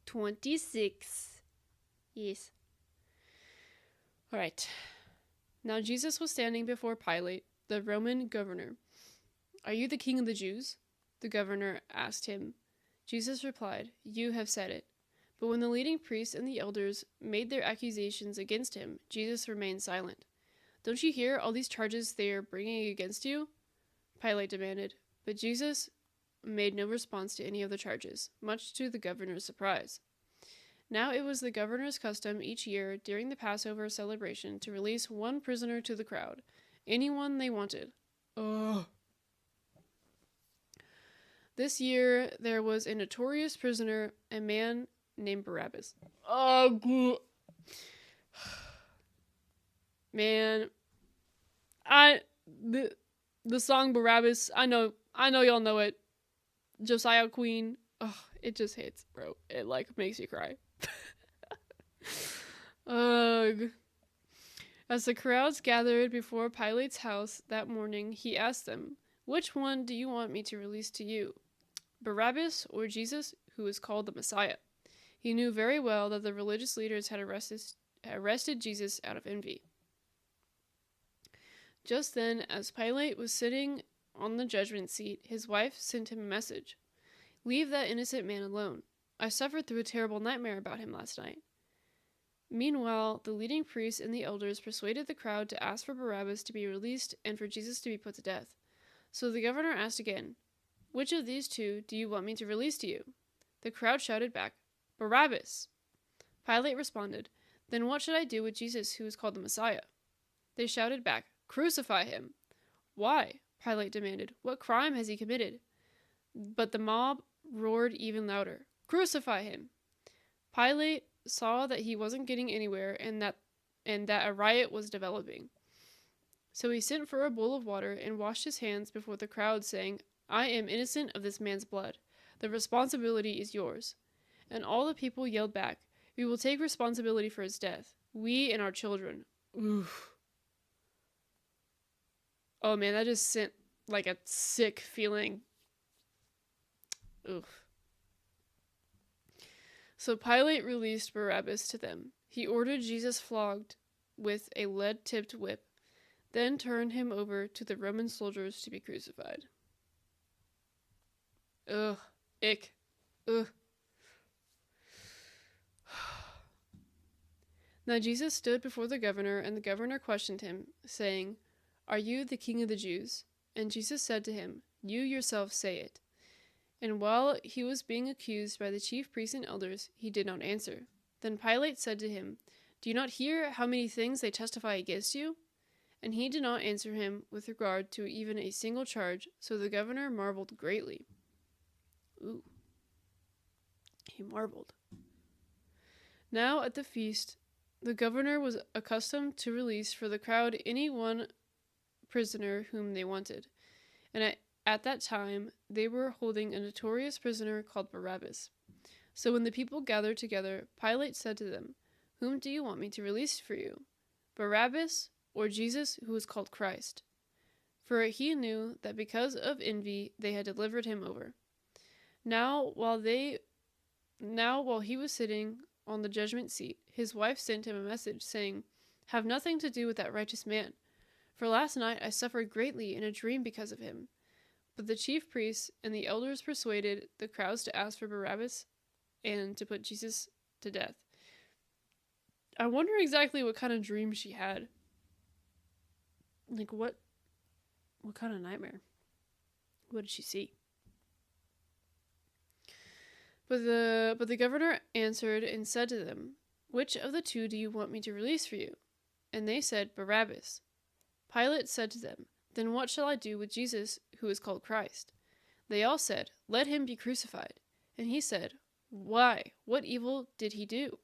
26. Yes. All right. Now Jesus was standing before Pilate, the Roman governor. Are you the king of the Jews? The governor asked him. Jesus replied, You have said it. But when the leading priests and the elders made their accusations against him, Jesus remained silent. Don't you hear all these charges they are bringing against you? Pilate demanded. But Jesus made no response to any of the charges, much to the governor's surprise. Now it was the governor's custom each year during the Passover celebration to release one prisoner to the crowd, anyone they wanted. Ugh. This year, there was a notorious prisoner, a man named Barabbas. Oh, man, the song Barabbas. I know y'all know it. Josiah Queen. Oh, it just hits, bro. It like makes you cry. Ugh. As the crowds gathered before Pilate's house that morning, he asked them, "Which one do you want me to release to you? Barabbas or Jesus, who is called the Messiah?" He knew very well that the religious leaders had arrested Jesus out of envy. Just then, as Pilate was sitting on the judgment seat, his wife sent him a message. "Leave that innocent man alone. I suffered through a terrible nightmare about him last night." Meanwhile, the leading priests and the elders persuaded the crowd to ask for Barabbas to be released and for Jesus to be put to death. So the governor asked again, "Which of these two do you want me to release to you?" The crowd shouted back, "Barabbas!" Pilate responded, "Then what should I do with Jesus, who is called the Messiah?" They shouted back, "Crucify him!" "Why?" Pilate demanded. "What crime has he committed?" But the mob roared even louder, "Crucify him!" Pilate saw that he wasn't getting anywhere and that a riot was developing. So he sent for a bowl of water and washed his hands before the crowd, saying, I am innocent of this man's blood. The responsibility is yours. And all the people yelled back, We will take responsibility for his death. We and our children. Oof. Oh man, that just sent like a sick feeling. Oof. So Pilate released Barabbas to them. He ordered Jesus flogged with a lead-tipped whip, then turned him over to the Roman soldiers to be crucified. Ugh. Ick. Ugh. Now Jesus stood before the governor, and the governor questioned him, saying, Are you the king of the Jews? And Jesus said to him, You yourself say it. And while he was being accused by the chief priests and elders, he did not answer. Then Pilate said to him, Do you not hear how many things they testify against you? And he did not answer him with regard to even a single charge, so the governor marveled greatly. Ooh. He marveled. Now at the feast, the governor was accustomed to release for the crowd any one prisoner whom they wanted. And at that time, they were holding a notorious prisoner called Barabbas. So when the people gathered together, Pilate said to them, Whom do you want me to release for you? Barabbas or Jesus, who is called Christ? For he knew that because of envy they had delivered him over. Now while he was sitting on the judgment seat, his wife sent him a message, saying, Have nothing to do with that righteous man, for last night I suffered greatly in a dream because of him. But the chief priests and the elders persuaded the crowds to ask for Barabbas and to put Jesus to death. I wonder exactly what kind of dream she had. Like, what kind of nightmare? What did she see? But the governor answered and said to them, Which of the two do you want me to release for you? And they said, Barabbas. Pilate said to them, Then what shall I do with Jesus, who is called Christ? They all said, Let him be crucified. And he said, Why? What evil did he do?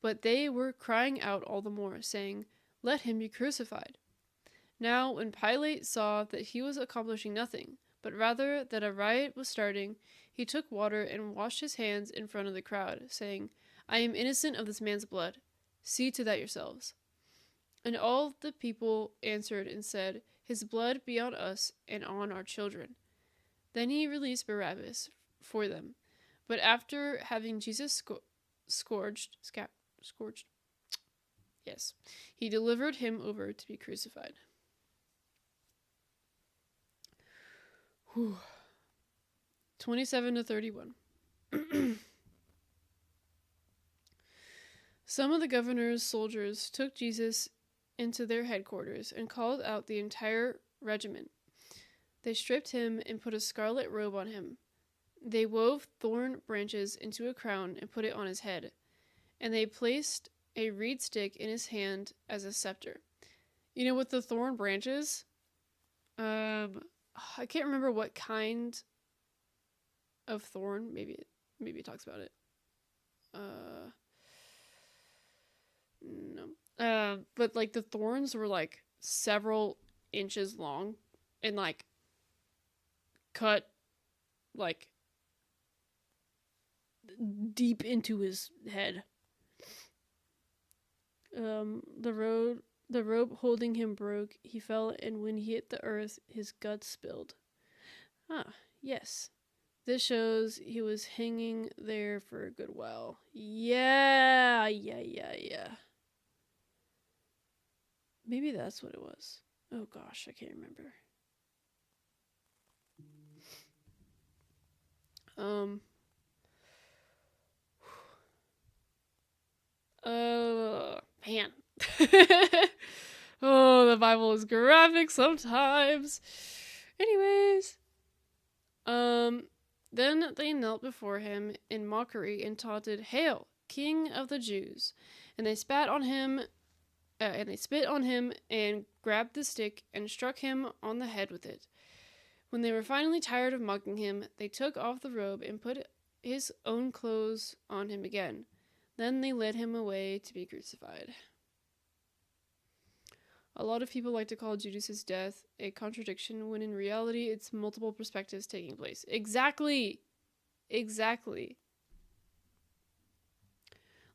But they were crying out all the more, saying, Let him be crucified. Now when Pilate saw that he was accomplishing nothing, but rather that a riot was starting, he took water and washed his hands in front of the crowd, saying, I am innocent of this man's blood. See to that yourselves. And all the people answered and said, His blood be on us and on our children. Then he released Barabbas for them. But after having Jesus scourged, yes, he delivered him over to be crucified. Whew. 27 to 31. Some of the governor's soldiers took Jesus into their headquarters and called out the entire regiment. They stripped him and put a scarlet robe on him. They wove thorn branches into a crown and put it on his head, and they placed a reed stick in his hand as a scepter. You know, with the thorn branches, I can't remember what kind of thorn. Maybe it talks about it. No. But like the thorns were like several inches long and like cut like deep into his head. The robe holding him broke. He fell, and when he hit the earth, his guts spilled. Ah, yes. This shows he was hanging there for a good while. Yeah. Maybe that's what it was. Oh gosh, I can't remember. Man. Oh, the Bible is graphic sometimes. Anyways. Then they knelt before him in mockery and taunted, Hail, King of the Jews! And they spit on him and grabbed the stick and struck him on the head with it. When they were finally tired of mocking him, they took off the robe and put his own clothes on him again. Then they led him away to be crucified. A lot of people like to call Judas's death a contradiction when in reality it's multiple perspectives taking place. Exactly. Exactly.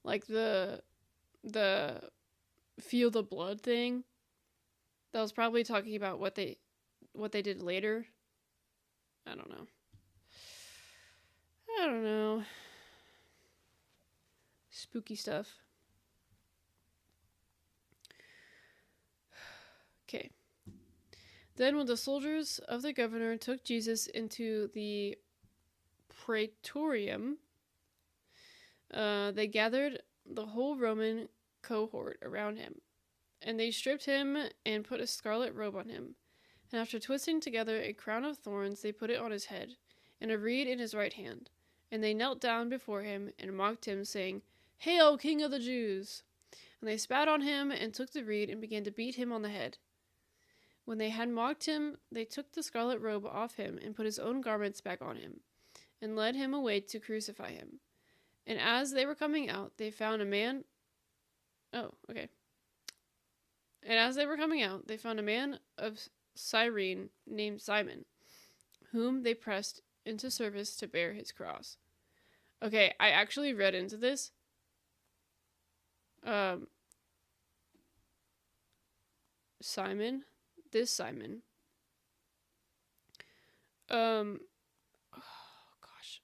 Like the feel the blood thing. That was probably talking about what they did later. I don't know. I don't know. Spooky stuff. Okay. Then when the soldiers of the governor took Jesus into the praetorium, they gathered the whole Roman cohort around him, and they stripped him and put a scarlet robe on him. And after twisting together a crown of thorns, they put it on his head, and a reed in his right hand. And they knelt down before him and mocked him, saying, "Hail, King of the Jews!" And they spat on him and took the reed and began to beat him on the head. When they had mocked him, they took the scarlet robe off him and put his own garments back on him, and led him away to crucify him. And as they were coming out, they found a man... Oh, okay. And as they were coming out, they found a man of Cyrene named Simon, whom they pressed into service to bear his cross. Okay, I actually read into this. Simon. This Simon. Oh, gosh.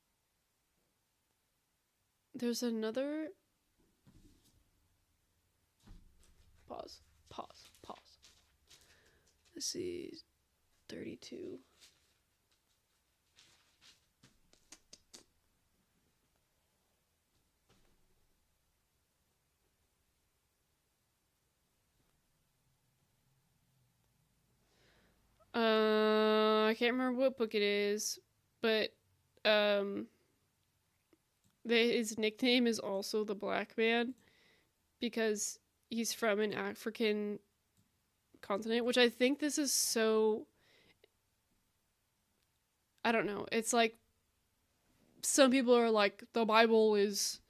There's another... Pause. Let's see. 32. I can't remember what book it is, but his nickname is also the Black Man because he's from an African continent, which I think this is so... I don't know. It's like some people are like the Bible is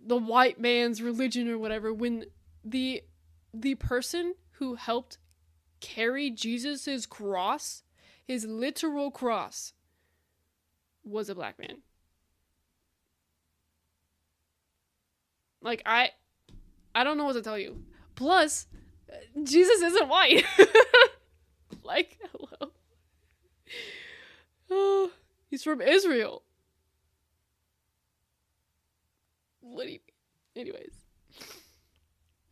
the white man's religion or whatever, when the person who helped carry Jesus's cross, his literal cross, was a black man. Like, I don't know what to tell you. Plus, Jesus isn't white. Like, hello. Oh, he's from Israel. What do you mean?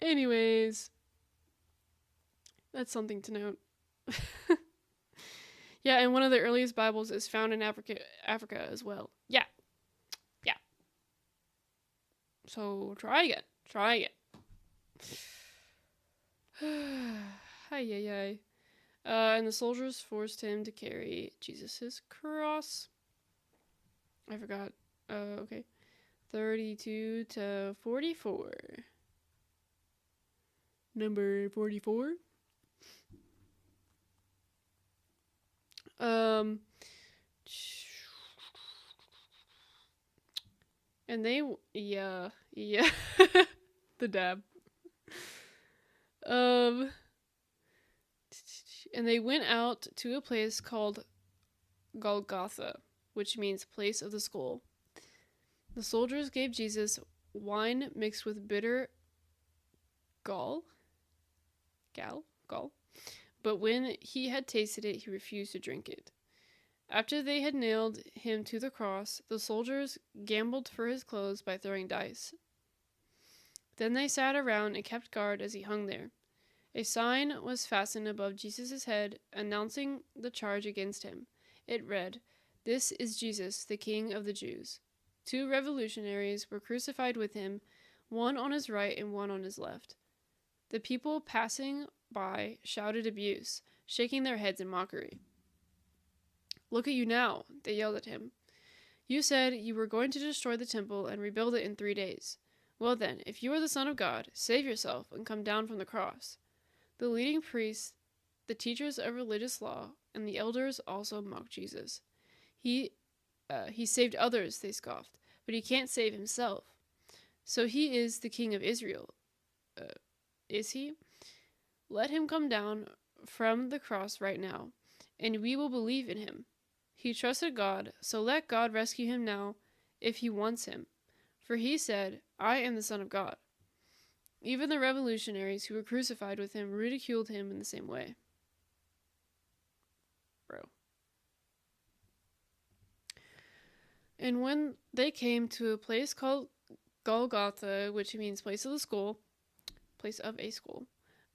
Anyways. That's something to note. Yeah, and one of the earliest Bibles is found in Africa as well. Yeah. So try again. Hi. And the soldiers forced him to carry Jesus' cross. I forgot. Okay. 32 to 44. Number 44. And they, yeah, the dab. And they went out to a place called Golgotha, which means place of the skull. The soldiers gave Jesus wine mixed with bitter gall. But when he had tasted it, he refused to drink it. After they had nailed him to the cross, the soldiers gambled for his clothes by throwing dice. Then they sat around and kept guard as he hung there. A sign was fastened above Jesus' head, announcing the charge against him. It read, "This is Jesus, the King of the Jews." 2 revolutionaries were crucified with him, one on his right and one on his left. The people passing by shouted abuse, shaking their heads in mockery. "Look at you now," they yelled at him. "You said you were going to destroy the temple and rebuild it in 3 days. Well then, if you are the Son of God, save yourself and come down from the cross." The leading priests, the teachers of religious law, and the elders also mocked Jesus. He saved others, they scoffed, but he can't save himself. So he is the King of Israel. Is he? Let him come down from the cross right now, and we will believe in him. He trusted God, so let God rescue him now if he wants him. For he said, I am the Son of God. Even the revolutionaries who were crucified with him ridiculed him in the same way. Bro. And when they came to a place called Golgotha, which means place of a skull,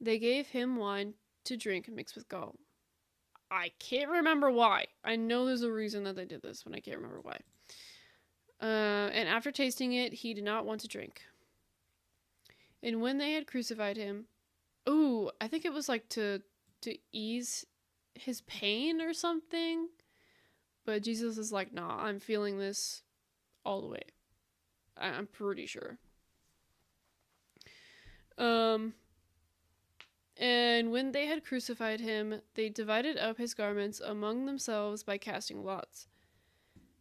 they gave him wine to drink mixed with gall. I can't remember why. I know there's a reason that they did this, but I can't remember why. And after tasting it, he did not want to drink. And when they had crucified him, I think it was like to ease his pain or something. But Jesus is like, nah, I'm feeling this all the way. I'm pretty sure. And when they had crucified him, they divided up his garments among themselves by casting lots.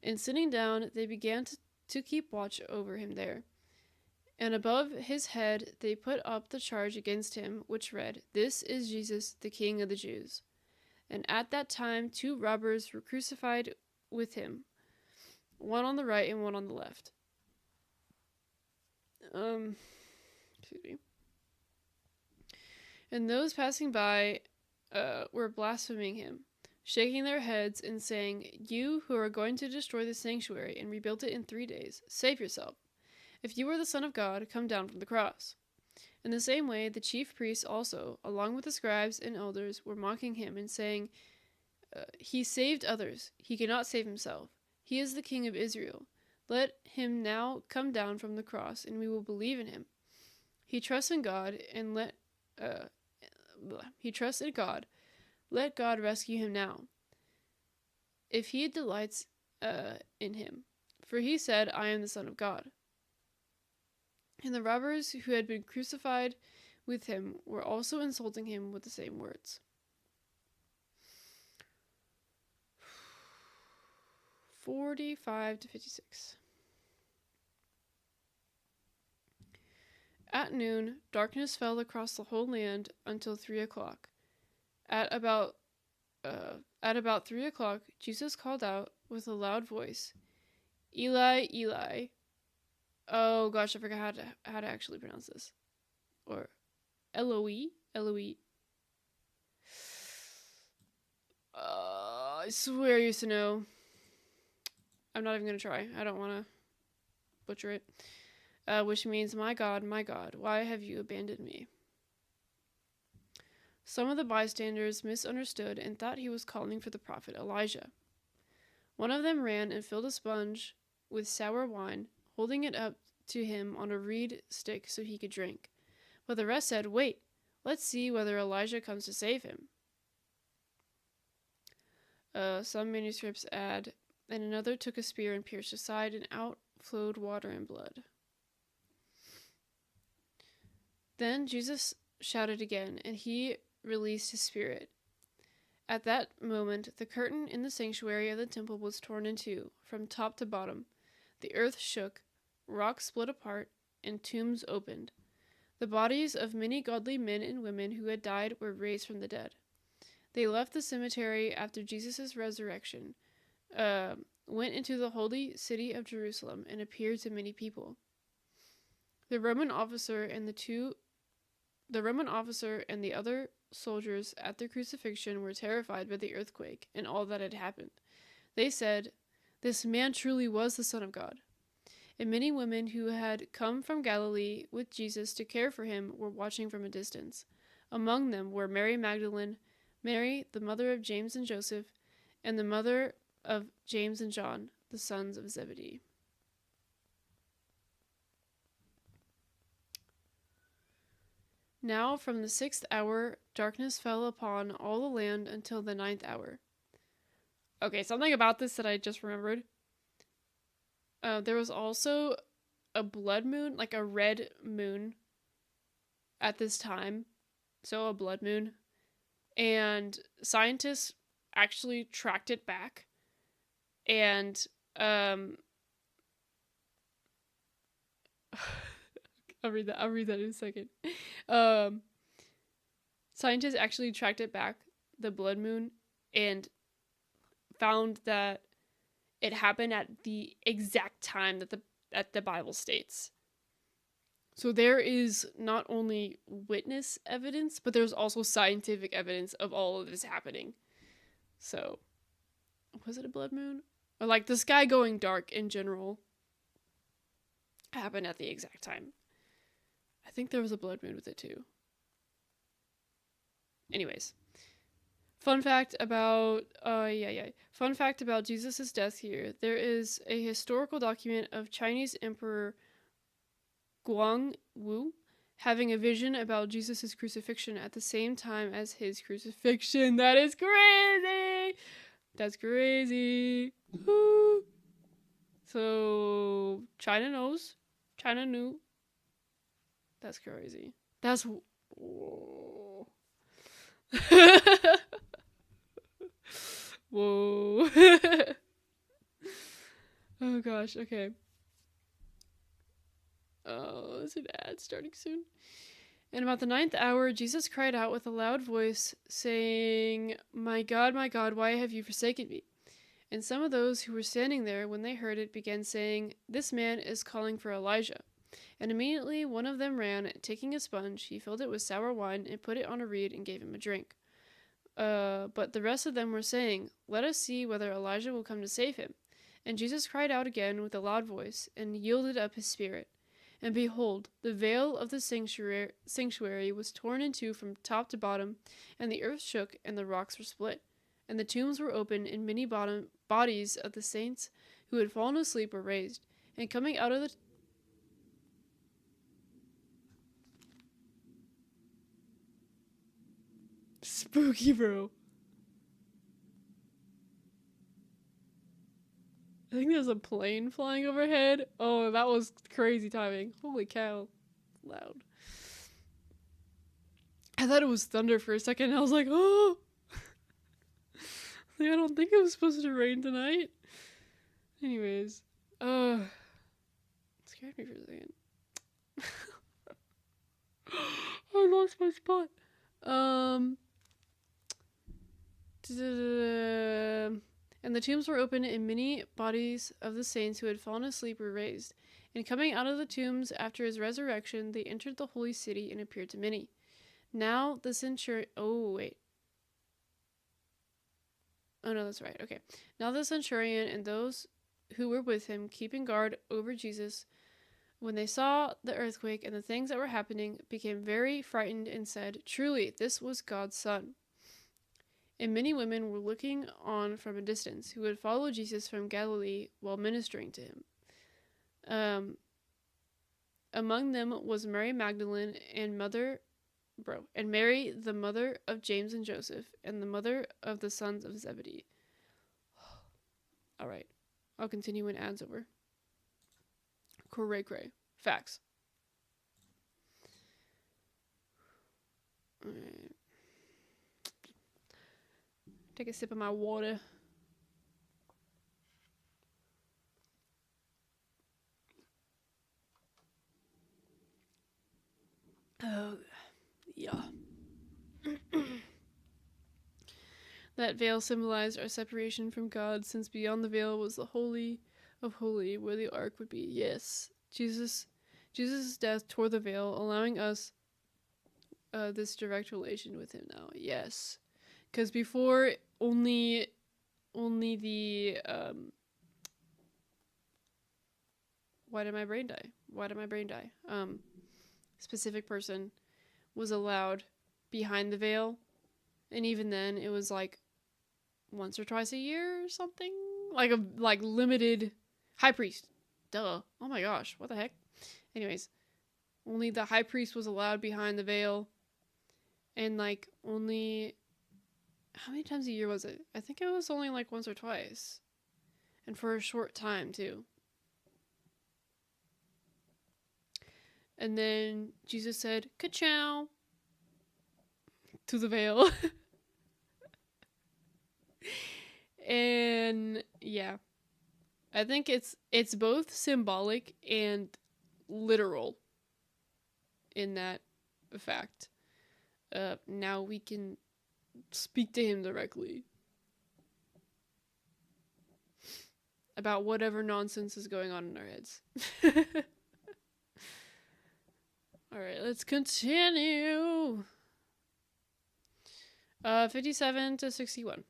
And sitting down, they began to keep watch over him there. And above his head they put up the charge against him, which read, This is Jesus, the King of the Jews. And at that time 2 robbers were crucified with him, one on the right and one on the left. Excuse me. And those passing by were blaspheming him, shaking their heads and saying, You who are going to destroy the sanctuary and rebuild it in 3 days, save yourself. If you are the Son of God, come down from the cross. In the same way, the chief priests also, along with the scribes and elders, were mocking him and saying, He saved others. He cannot save himself. He is the King of Israel. Let him now come down from the cross, and we will believe in him. He trusts in God, and let God rescue him now, if he delights in him. For he said, I am the Son of God. And the robbers who had been crucified with him were also insulting him with the same words. 45 to 56. At noon, darkness fell across the whole land until 3 o'clock. At about 3 o'clock, Jesus called out with a loud voice, Eli, Eli. Oh gosh, I forgot how to actually pronounce this. Or Eloi. I swear I used to know. I'm not even gonna try. I don't want to butcher it. Which means, my God, why have you abandoned me? Some of the bystanders misunderstood and thought he was calling for the prophet Elijah. One of them ran and filled a sponge with sour wine, holding it up to him on a reed stick so he could drink. But the rest said, Wait, let's see whether Elijah comes to save him. Some manuscripts add, and another took a spear and pierced his side, and out flowed water and blood. Then Jesus shouted again, and he released his spirit. At that moment, the curtain in the sanctuary of the temple was torn in two, from top to bottom. The earth shook, rocks split apart, and tombs opened. The bodies of many godly men and women who had died were raised from the dead. They left the cemetery after Jesus' resurrection, went into the holy city of Jerusalem, and appeared to many people. The Roman officer and the other soldiers at the crucifixion were terrified by the earthquake and all that had happened. They said, This man truly was the Son of God. And many women who had come from Galilee with Jesus to care for him were watching from a distance. Among them were Mary Magdalene, Mary, the mother of James and Joseph, and the mother of James and John, the sons of Zebedee. Now from the 6th hour, darkness fell upon all the land until the 9th hour. Okay, something about this that I just remembered. There was also a blood moon, like a red moon at this time. So a blood moon. And scientists actually tracked it back. And I'll read that in a second. Scientists actually tracked it back, the blood moon, and found that it happened at the exact time that the Bible states. So there is not only witness evidence, but there's also scientific evidence of all of this happening. So, was it a blood moon? Or like the sky going dark in general happened at the exact time. I think there was a blood moon with it too. Anyways, fun fact about Jesus' death here. There is a historical document of Chinese Emperor Guang Wu having a vision about Jesus' crucifixion at the same time as his crucifixion. That is crazy! That's crazy. Woo. So, China knows. China knew. That's crazy. That's... Whoa. Whoa. Oh gosh, okay. Oh, there's an ad starting soon. And about the 9th hour, Jesus cried out with a loud voice, saying, my God, why have you forsaken me? And some of those who were standing there, when they heard it, began saying, this man is calling for Elijah. And immediately one of them ran, and taking a sponge, he filled it with sour wine, and put it on a reed, and gave him a drink. But the rest of them were saying, let us see whether Elijah will come to save him. And Jesus cried out again with a loud voice, and yielded up his spirit. And behold, the veil of the sanctuary was torn in two from top to bottom, and the earth shook, and the rocks were split. And the tombs were opened, and many bodies of the saints who had fallen asleep were raised. And coming out of the... Spooky, bro. I think there's a plane flying overhead. Oh, that was crazy timing. Holy cow. Loud. I thought it was thunder for a second, and I was like, oh! Like, I don't think it was supposed to rain tonight. Anyways. It scared me for a second. I lost my spot. And the tombs were opened, and many bodies of the saints who had fallen asleep were raised. And coming out of the tombs after his resurrection, they entered the holy city and appeared to many. Now the centurion... Oh, wait. Oh, no, that's right. Okay. Now the centurion and those who were with him, keeping guard over Jesus, when they saw the earthquake and the things that were happening, became very frightened and said, truly, this was God's son. And many women were looking on from a distance, who had followed Jesus from Galilee while ministering to him. Among them was Mary Magdalene and Mary, the mother of James and Joseph, and the mother of the sons of Zebedee. All right, I'll continue when ad's over. Cray. Facts. All right. Take a sip of my water. Oh, yeah. That veil symbolized our separation from God, since beyond the veil was the Holy of Holy, where the ark would be. Yes, Jesus' death tore the veil, allowing us this direct relation with him now. Yes. Because before, only the, why did my brain die? Specific person was allowed behind the veil. And even then, it was like once or twice a year or something. Like limited high priest. Duh. Oh my gosh, what the heck? Anyways, only the high priest was allowed behind the veil. And like only... How many times a year was it? I think it was only like once or twice. And for a short time, too. And then Jesus said, ka-chow, to the veil. And yeah. I think it's both symbolic and literal in that fact. now we can speak to him directly about whatever nonsense is going on in our heads. Alright, let's continue. 57 to 61.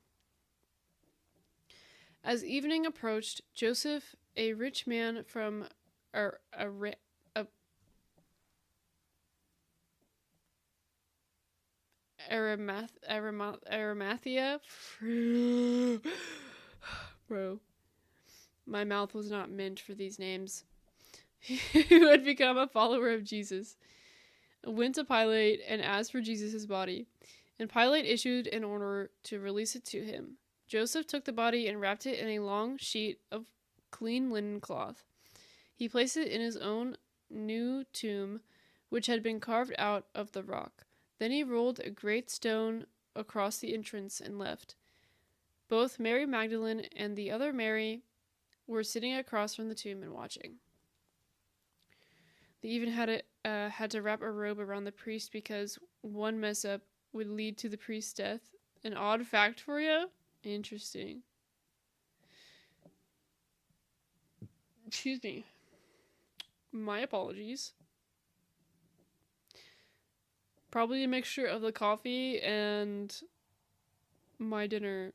As evening approached, Joseph, a rich man from Arimathea. Bro, my mouth was not meant for these names. Who had become a follower of Jesus, went to Pilate and asked for Jesus' body, and Pilate issued an order to release it to him. Joseph took the body and wrapped it in a long sheet of clean linen cloth. He placed it in his own new tomb, which had been carved out of the rock. Then he rolled a great stone across the entrance and left. Both Mary Magdalene and the other Mary were sitting across from the tomb and watching. They even had to wrap a robe around the priest because one mess up would lead to the priest's death. An odd fact for you? Interesting. Excuse me. My apologies. Probably a mixture of the coffee and my dinner.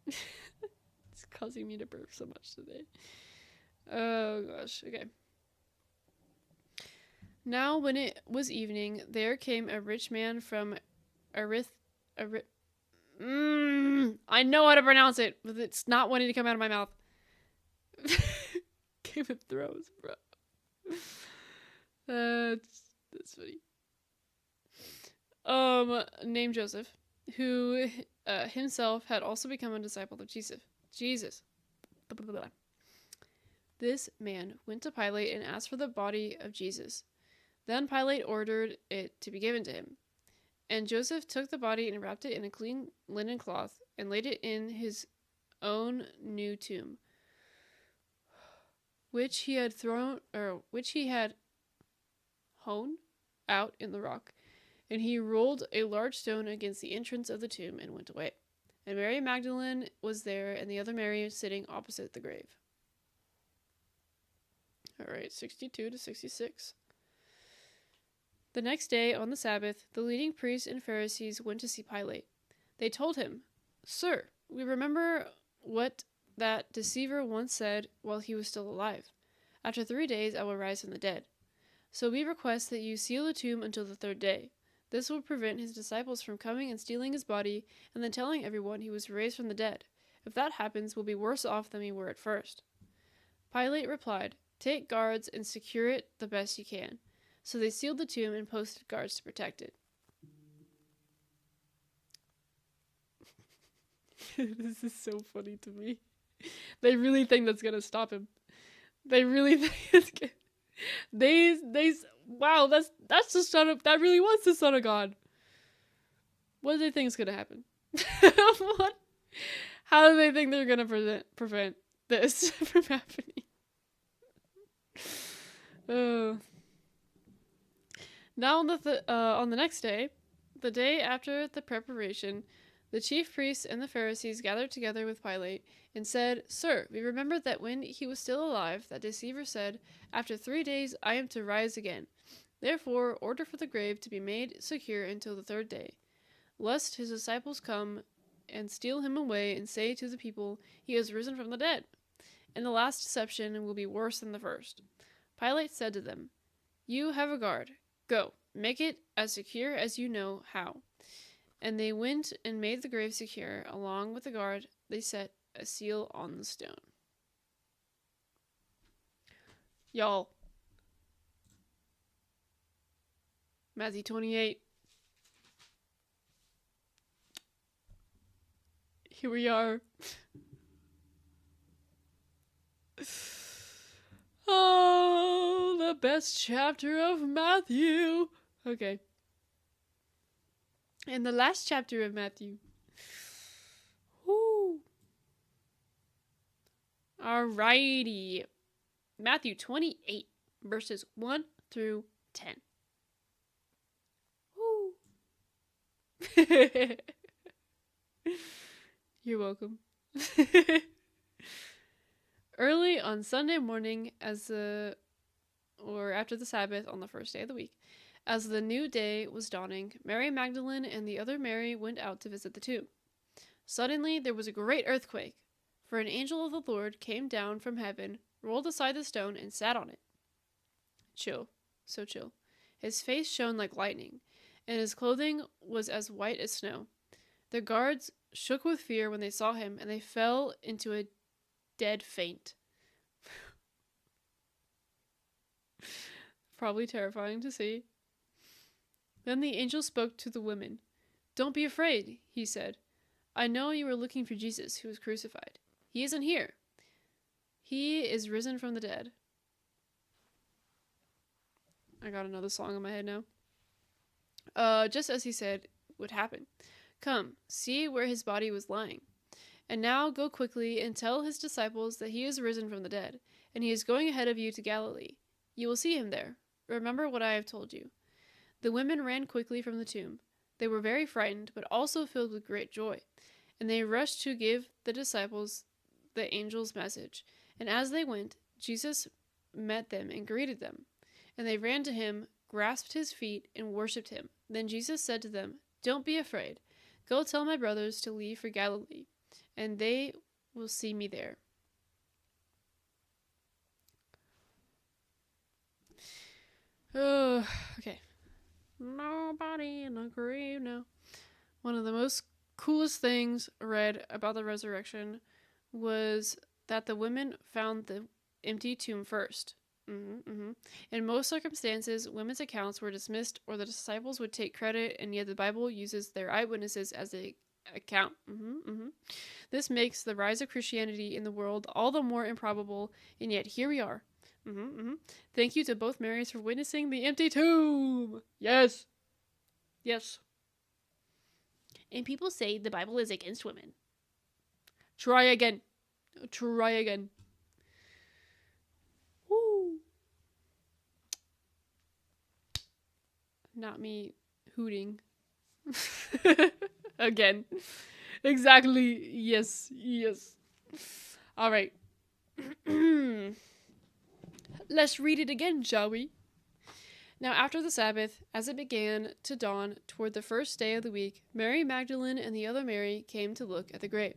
It's causing me to burp so much today. Oh gosh, okay. Now when it was evening, there came a rich man from I know how to pronounce it, but it's not wanting to come out of my mouth. Game of Thrones, bro. That's funny. Named Joseph, who himself had also become a disciple of Jesus. Blah, blah, blah. This man went to Pilate and asked for the body of Jesus. Then Pilate ordered it to be given to him. And Joseph took the body and wrapped it in a clean linen cloth and laid it in his own new tomb, which he had hewn out in the rock. And he rolled a large stone against the entrance of the tomb and went away. And Mary Magdalene was there, and the other Mary sitting opposite the grave. Alright, 62 to 66. The next day, on the Sabbath, the leading priests and Pharisees went to see Pilate. They told him, "Sir, we remember what that deceiver once said while he was still alive. After 3 days I will rise from the dead. So we request that you seal the tomb until the 3rd day. This will prevent his disciples from coming and stealing his body and then telling everyone he was raised from the dead. If that happens, we'll be worse off than we were at first." Pilate replied, "Take guards and secure it the best you can." So they sealed the tomb and posted guards to protect it. This is so funny to me. They really think that's gonna stop him. They really think it's gonna... Wow, that's the son of... That really was the Son of God. What do they think is gonna happen? What? How do they think they're gonna prevent this from happening? Oh... Now on the next day, the day after the preparation, the chief priests and the Pharisees gathered together with Pilate and said, "Sir, we remembered that when he was still alive, that deceiver said, 'After 3 days I am to rise again.' Therefore, order for the grave to be made secure until the 3rd day, lest his disciples come and steal him away and say to the people, 'He has risen from the dead.' And the last deception will be worse than the first." Pilate said to them, "You have a guard. Go, make it as secure as you know how." And they went and made the grave secure. Along with the guard, they set a seal on the stone. Y'all. Matthew 28. Here we are. Oh, the best chapter of Matthew. Okay. And the last chapter of Matthew. Woo. Alrighty. Matthew 28, verses 1 through 10. Woo. You're welcome. Early on Sunday morning, after the Sabbath on the first day of the week, as the new day was dawning, Mary Magdalene and the other Mary went out to visit the tomb. Suddenly there was a great earthquake, for an angel of the Lord came down from heaven, rolled aside the stone, and sat on it. Chill. So chill. His face shone like lightning, and his clothing was as white as snow. The guards shook with fear when they saw him, and they fell into a dead faint. Probably terrifying to see. Then the angel spoke to the women. "Don't be afraid," he said. "I know you are looking for Jesus, who was crucified. He isn't here. He is risen from the dead." I got another song in my head now. Just as he said would happen. "Come, see where his body was lying. And now go quickly and tell his disciples that he is risen from the dead, and he is going ahead of you to Galilee. You will see him there. Remember what I have told you." The women ran quickly from the tomb. They were very frightened, but also filled with great joy. And they rushed to give the disciples the angel's message. And as they went, Jesus met them and greeted them. And they ran to him, grasped his feet, and worshipped him. Then Jesus said to them, "Don't be afraid. Go tell my brothers to leave for Galilee, and they will see me there." Oh, okay. Nobody in the grave now. One of the most coolest things read about the resurrection was that the women found the empty tomb first. In most circumstances, women's accounts were dismissed or the disciples would take credit, and yet the Bible uses their eyewitnesses as the account. This makes the rise of Christianity in the world all the more improbable, and yet here we are. Thank you to both Marys for witnessing the empty tomb. Yes. Yes. And people say the Bible is against women. Try again. Try again. Woo. Not me hooting. Again. Exactly. Yes. Yes. All right. Let's read it again, shall we? Now after the Sabbath, as it began to dawn toward the first day of the week, Mary Magdalene and the other Mary came to look at the grave.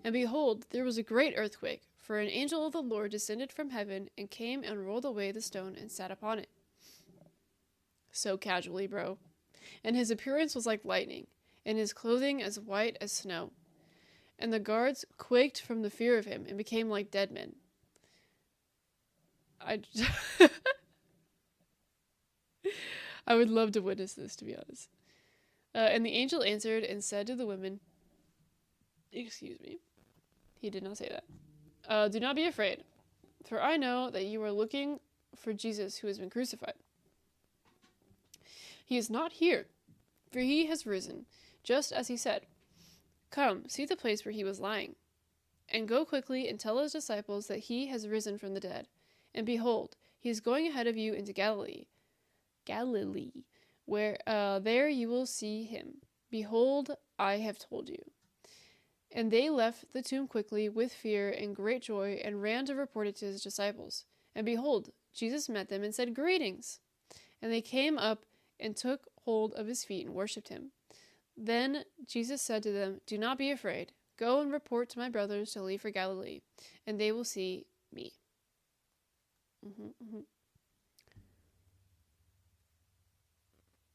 And behold, there was a great earthquake, for an angel of the Lord descended from heaven and came and rolled away the stone and sat upon it. So casually, bro. And his appearance was like lightning, and his clothing as white as snow. And the guards quaked from the fear of him and became like dead men. I would love to witness this, to be honest. And the angel answered and said to the women, excuse me, he did not say that. "Do not be afraid, for I know that you are looking for Jesus who has been crucified. He is not here, for he has risen, just as he said. Come, see the place where he was lying. And go quickly and tell his disciples that he has risen from the dead. And behold, he is going ahead of you into Galilee, where there you will see him. Behold, I have told you." And they left the tomb quickly with fear and great joy and ran to report it to his disciples. And behold, Jesus met them and said, "Greetings." And they came up and took hold of his feet and worshipped him. Then Jesus said to them, "Do not be afraid. Go and report to my brothers to leave for Galilee, and they will see me."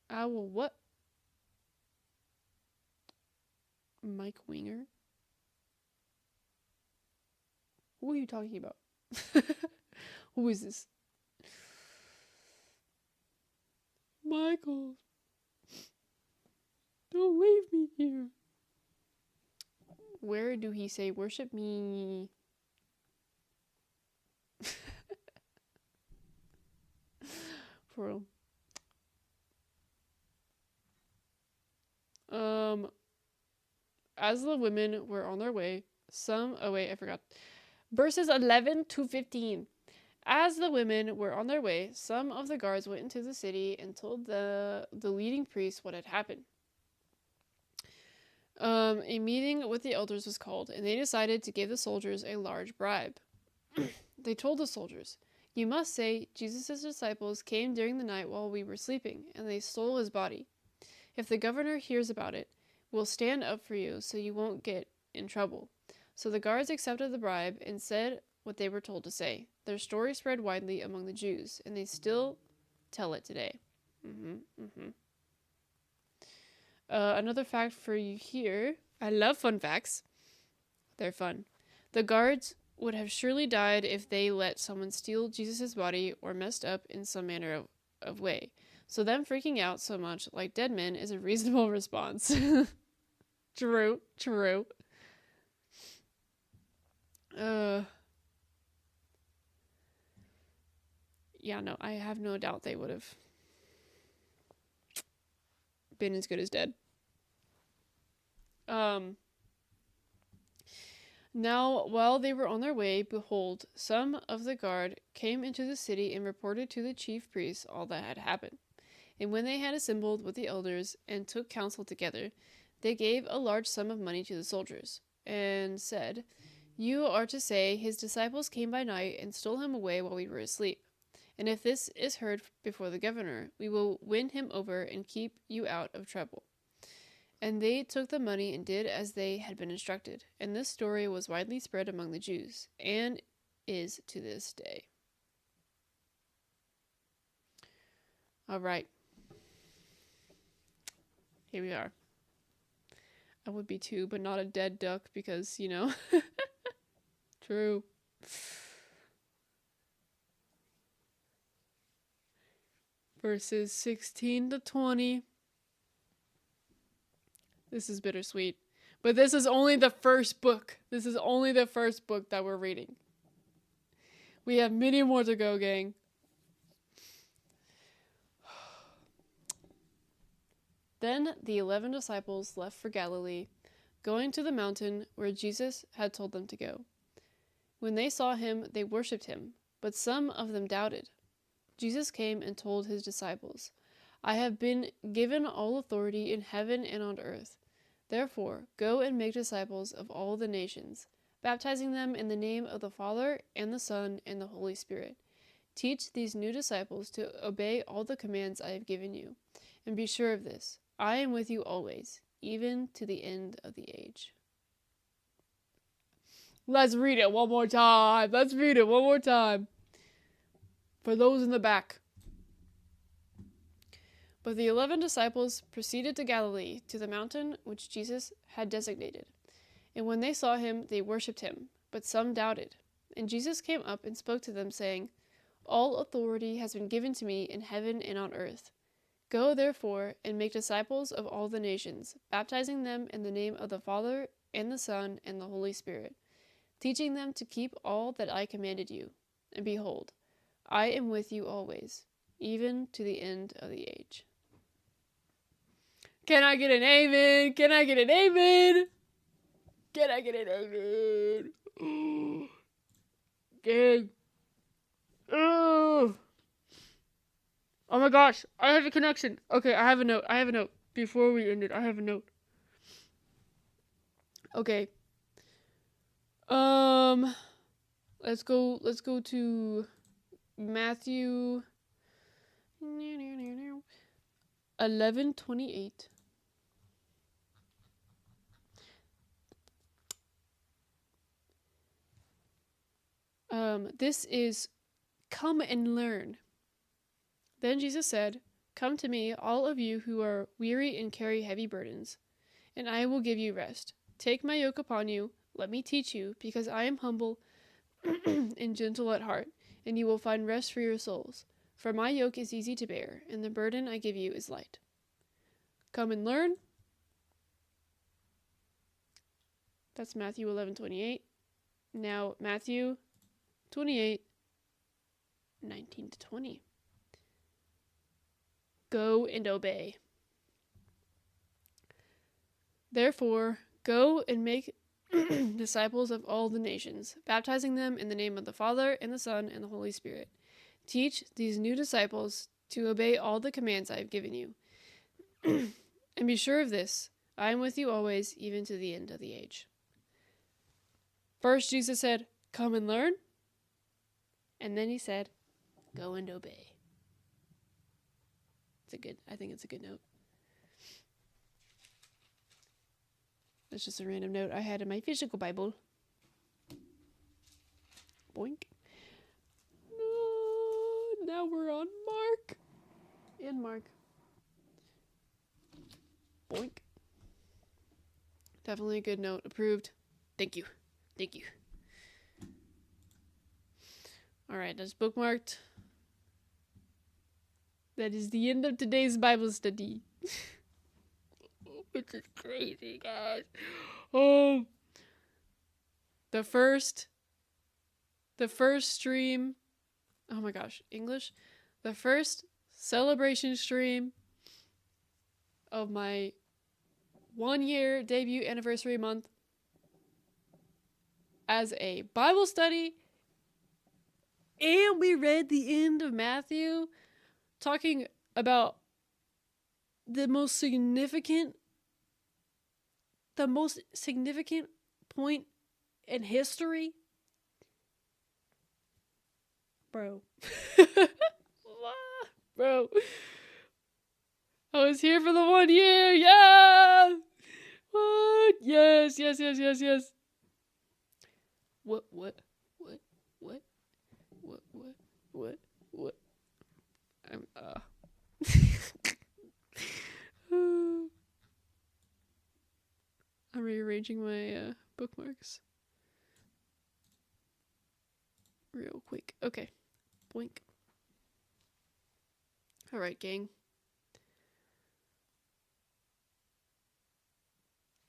I will what? Mike Winger? Who are you talking about? Who is this? Michael. Don't leave me here. Where do he say worship me? For real. As the women were on their way, I forgot. Verses 11 to 15. As the women were on their way, some of the guards went into the city and told the leading priests what had happened. A meeting with the elders was called, and they decided to give the soldiers a large bribe. They told the soldiers, "You must say Jesus' disciples came during the night while we were sleeping, and they stole his body. If the governor hears about it, we'll stand up for you so you won't get in trouble." So the guards accepted the bribe and said what they were told to say. Their story spread widely among the Jews, and they still tell it today. Another fact for you here. I love fun facts. They're fun. The guards would have surely died if they let someone steal Jesus' body or messed up in some manner of way. So them freaking out so much like dead men is a reasonable response. True. Yeah, no, I have no doubt they would have been as good as dead. Now, while they were on their way, behold, some of the guard came into the city and reported to the chief priests all that had happened. And when they had assembled with the elders and took counsel together, they gave a large sum of money to the soldiers, and said, "You are to say, his disciples came by night and stole him away while we were asleep. And if this is heard before the governor, we will win him over and keep you out of trouble." And they took the money and did as they had been instructed. And this story was widely spread among the Jews, and is to this day. All right. Here we are. I would be too, but not a dead duck because, you know. True. Verses 16 to 20. This is bittersweet. But this is only the first book. This is only the first book that we're reading. We have many more to go, gang. Then the 11 disciples left for Galilee, going to the mountain where Jesus had told them to go. When they saw him, they worshipped him, but some of them doubted. Jesus came and told his disciples, "I have been given all authority in heaven and on earth. Therefore, go and make disciples of all the nations, baptizing them in the name of the Father and the Son and the Holy Spirit. Teach these new disciples to obey all the commands I have given you. And be sure of this, I am with you always, even to the end of the age." Let's read it one more time. For those in the back. But the 11 disciples proceeded to Galilee, to the mountain which Jesus had designated. And when they saw him, they worshipped him, but some doubted. And Jesus came up and spoke to them, saying, "All authority has been given to me in heaven and on earth. Go, therefore, and make disciples of all the nations, baptizing them in the name of the Father and the Son and the Holy Spirit, teaching them to keep all that I commanded you. And behold, I am with you always, even to the end of the age." Can I get an amen? Can I get an amen? Can I get an amen? Gang. Oh my gosh, I have a connection. Okay, I have a note. Before we end it, I have a note. Okay. Let's go to Matthew 11:28. This is come and learn. Then Jesus said, "Come to me, all of you who are weary and carry heavy burdens, and I will give you rest. Take my yoke upon you, let me teach you, because I am humble and gentle at heart, and you will find rest for your souls. For my yoke is easy to bear, and the burden I give you is light." Come and learn. That's Matthew 11:28. Now Matthew 28:19 to 20. Go and obey. Therefore, go and make disciples of all the nations, baptizing them in the name of the Father and the Son and the Holy Spirit. Teach these new disciples to obey all the commands I have given you. And be sure of this, I am with you always, even to the end of the age. First, Jesus said, come and learn. And then he said, go and obey. I think it's a good note. That's just a random note I had in my physical Bible. Boink. No, now we're on Mark. In Mark. Boink. Definitely a good note. Approved. Thank you. Thank you. Alright, that's bookmarked. That is the end of today's Bible study. Which is crazy, guys. Oh. The first stream. Oh my gosh, English. The first celebration stream of my 1-year debut anniversary month as a Bible study. And we read the end of Matthew, talking about the most significant point in history. Bro. Bro. I was here for the 1 year. Yeah. What? Yes. What? I'm rearranging my bookmarks real quick. Okay. Boink. All right, gang.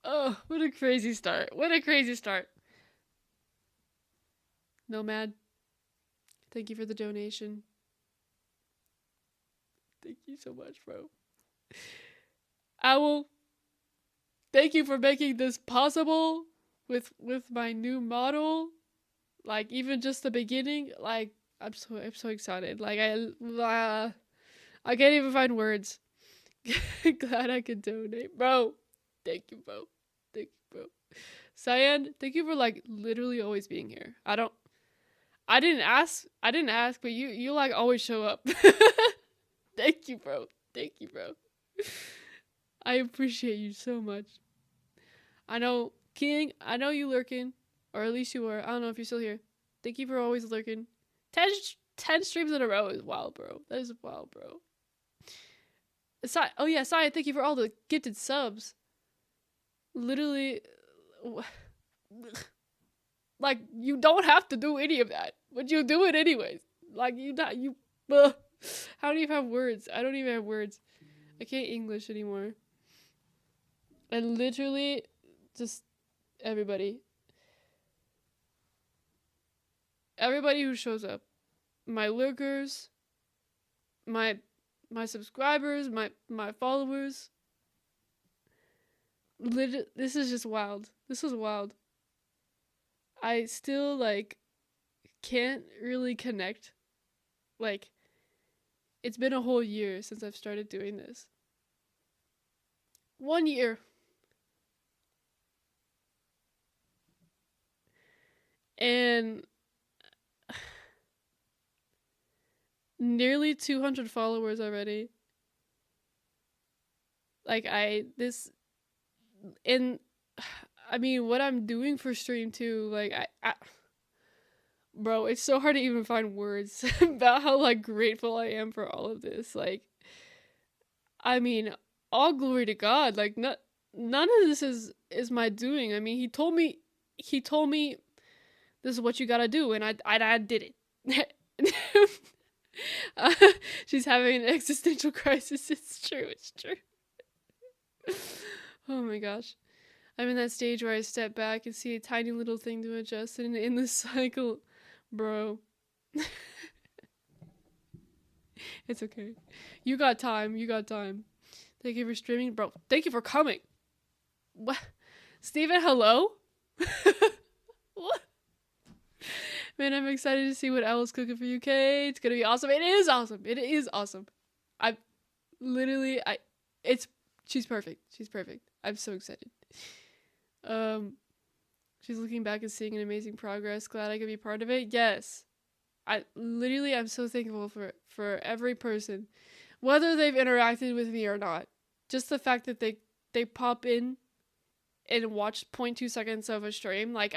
Oh, what a crazy start. Nomad, thank you for the donation. Thank you so much, bro. Owl, thank you for making this possible with my new model. Like, even just the beginning, like, I'm so excited. Like, I can't even find words. Glad I could donate, bro. Thank you, bro. Cyan, thank you for, like, literally always being here. I didn't ask, but you like always show up. Thank you, bro. I appreciate you so much. I know, King, I know you lurking, or at least you were. I don't know if you're still here. Thank you for always lurking. 10 streams in a row is wild, bro. That is wild, bro. Oh yeah, Cyan, thank you for all the gifted subs. Literally, like, you don't have to do any of that, but you do it anyways. Like, how do you have words? I don't even have words. I can't English anymore. And literally, just everybody who shows up, my lurkers, my subscribers, my followers. This is just wild. This is wild. I still, like, can't really connect. Like, it's been a whole year since I've started doing this. 1 year. And nearly 200 followers already. Like, I mean, what I'm doing for stream too, like, bro, it's so hard to even find words about how, like, grateful I am for all of this. Like, I mean, all glory to God. Like, none of this is my doing. I mean, he told me this is what you gotta do, and I did it. She's having an existential crisis. It's true. Oh my gosh. I'm in that stage where I step back and see a tiny little thing to adjust in an endless cycle. Bro. It's okay. You got time. Thank you for streaming. Bro, thank you for coming. What? Steven, hello? What? Man, I'm excited to see what Owl's cooking for UK. It's gonna be awesome. It is awesome. She's perfect. I'm so excited. Um, she's looking back and seeing an amazing progress. Glad I could be part of it. Yes. I'm so thankful for every person, whether they've interacted with me or not. Just the fact that they pop in and watch 0.2 seconds of a stream, like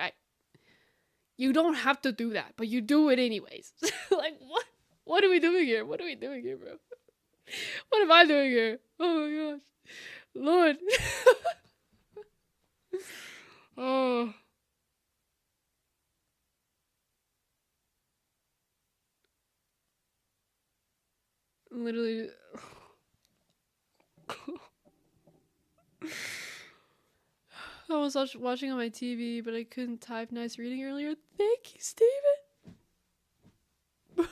you don't have to do that, but you do it anyways. Like what? What are we doing here? What are we doing here, bro? What am I doing here? Oh my gosh, Lord. Oh, literally. I was watching on my TV, but I couldn't type nice reading earlier. Thank you, Steven. Bro.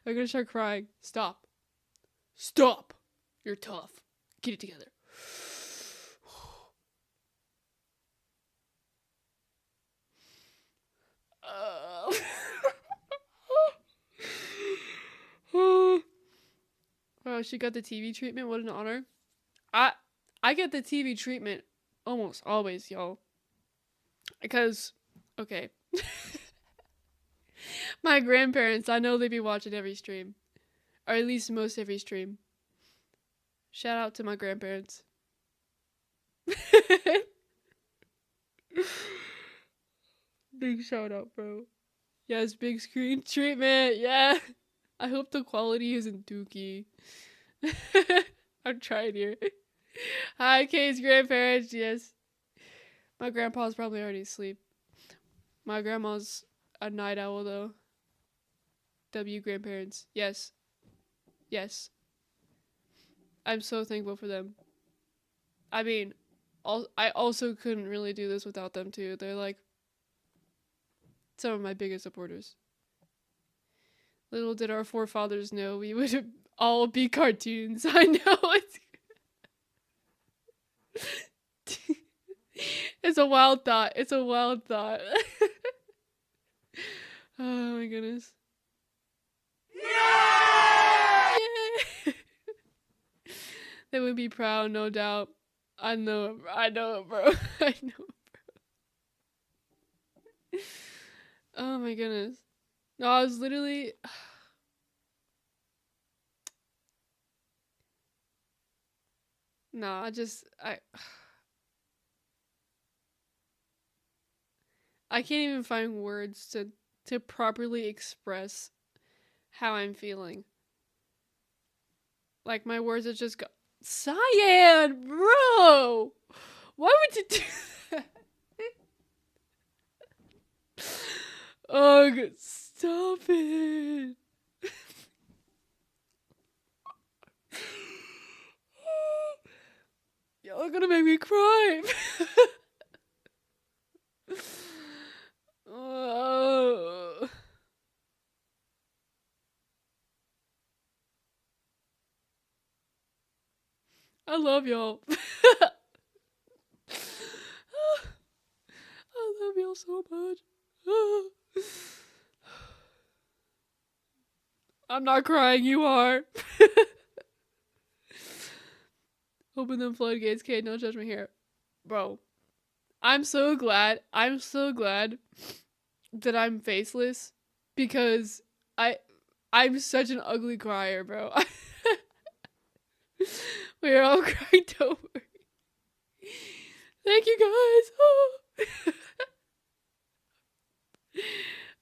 I'm gonna start crying. Stop. Stop. You're tough. Get it together. Oh, she got the TV treatment. What an honor. I get the TV treatment almost always, y'all. Because, okay. My grandparents, I know they be watching every stream. Or at least most every stream. Shout out to my grandparents. Big shout out, bro. Yes, big screen treatment. Yeah. I hope the quality isn't dookie. I'm trying here. Hi, Kay's grandparents. Yes. My grandpa's probably already asleep. My grandma's a night owl, though. W grandparents. Yes. Yes. I'm so thankful for them. I mean, I also couldn't really do this without them, too. They're like some of my biggest supporters. Little did our forefathers know we would all be cartoons. I know it's it's a wild thought. It's a wild thought. Oh my goodness. Yay! They would be proud, no doubt. I know it, bro. I know it, bro. I know it, bro. Oh my goodness. No, I was literally... No, I can't even find words to properly express how I'm feeling. Like, my words are just go... Cyan, bro! Why would you do that? Ugh, stop it. Y'all are gonna make me cry. Oh. I love y'all. I love y'all so much. I'm not crying, you are. Open them floodgates, Kate, no judgment here. Bro, I'm so glad that I'm faceless because I'm such an ugly crier, bro. We're all crying, don't worry. Thank you guys.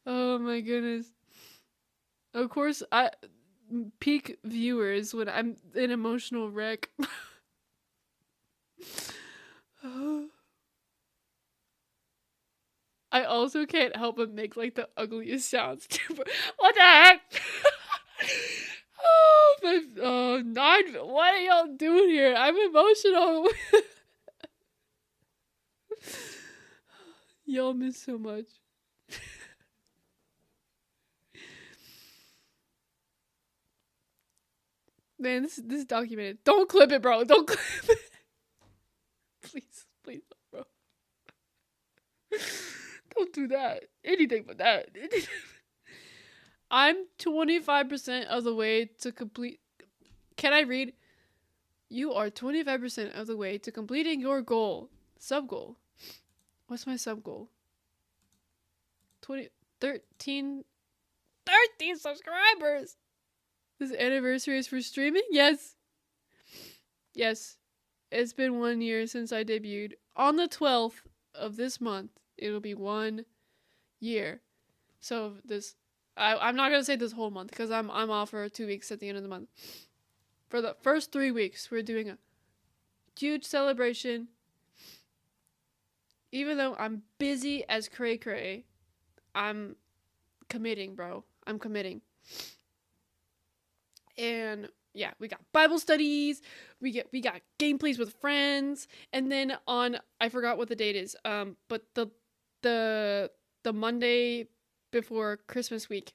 Oh my goodness. Of course, peak viewers when I'm an emotional wreck. I also can't help but make like the ugliest sounds too. What the heck? What are y'all doing here? I'm emotional. Y'all miss so much. Man, this is documented. Don't clip it, bro. Don't clip it. Please, bro. Don't do that. Anything but that. I'm 25% of the way to complete. Can I read? You are 25% of the way to completing your goal. Sub goal. What's my sub goal? 13 subscribers. This anniversary is for streaming? Yes. Yes. It's been 1 year since I debuted. On the 12th of this month, it'll be 1 year. So I'm not gonna say this whole month because I'm off for 2 weeks at the end of the month. For the first 3 weeks, we're doing a huge celebration. Even though I'm busy as cray cray, I'm committing, bro. I'm committing. And yeah, we got Bible studies, we got gameplays with friends, and then on, I forgot what the date is, but the Monday before Christmas week,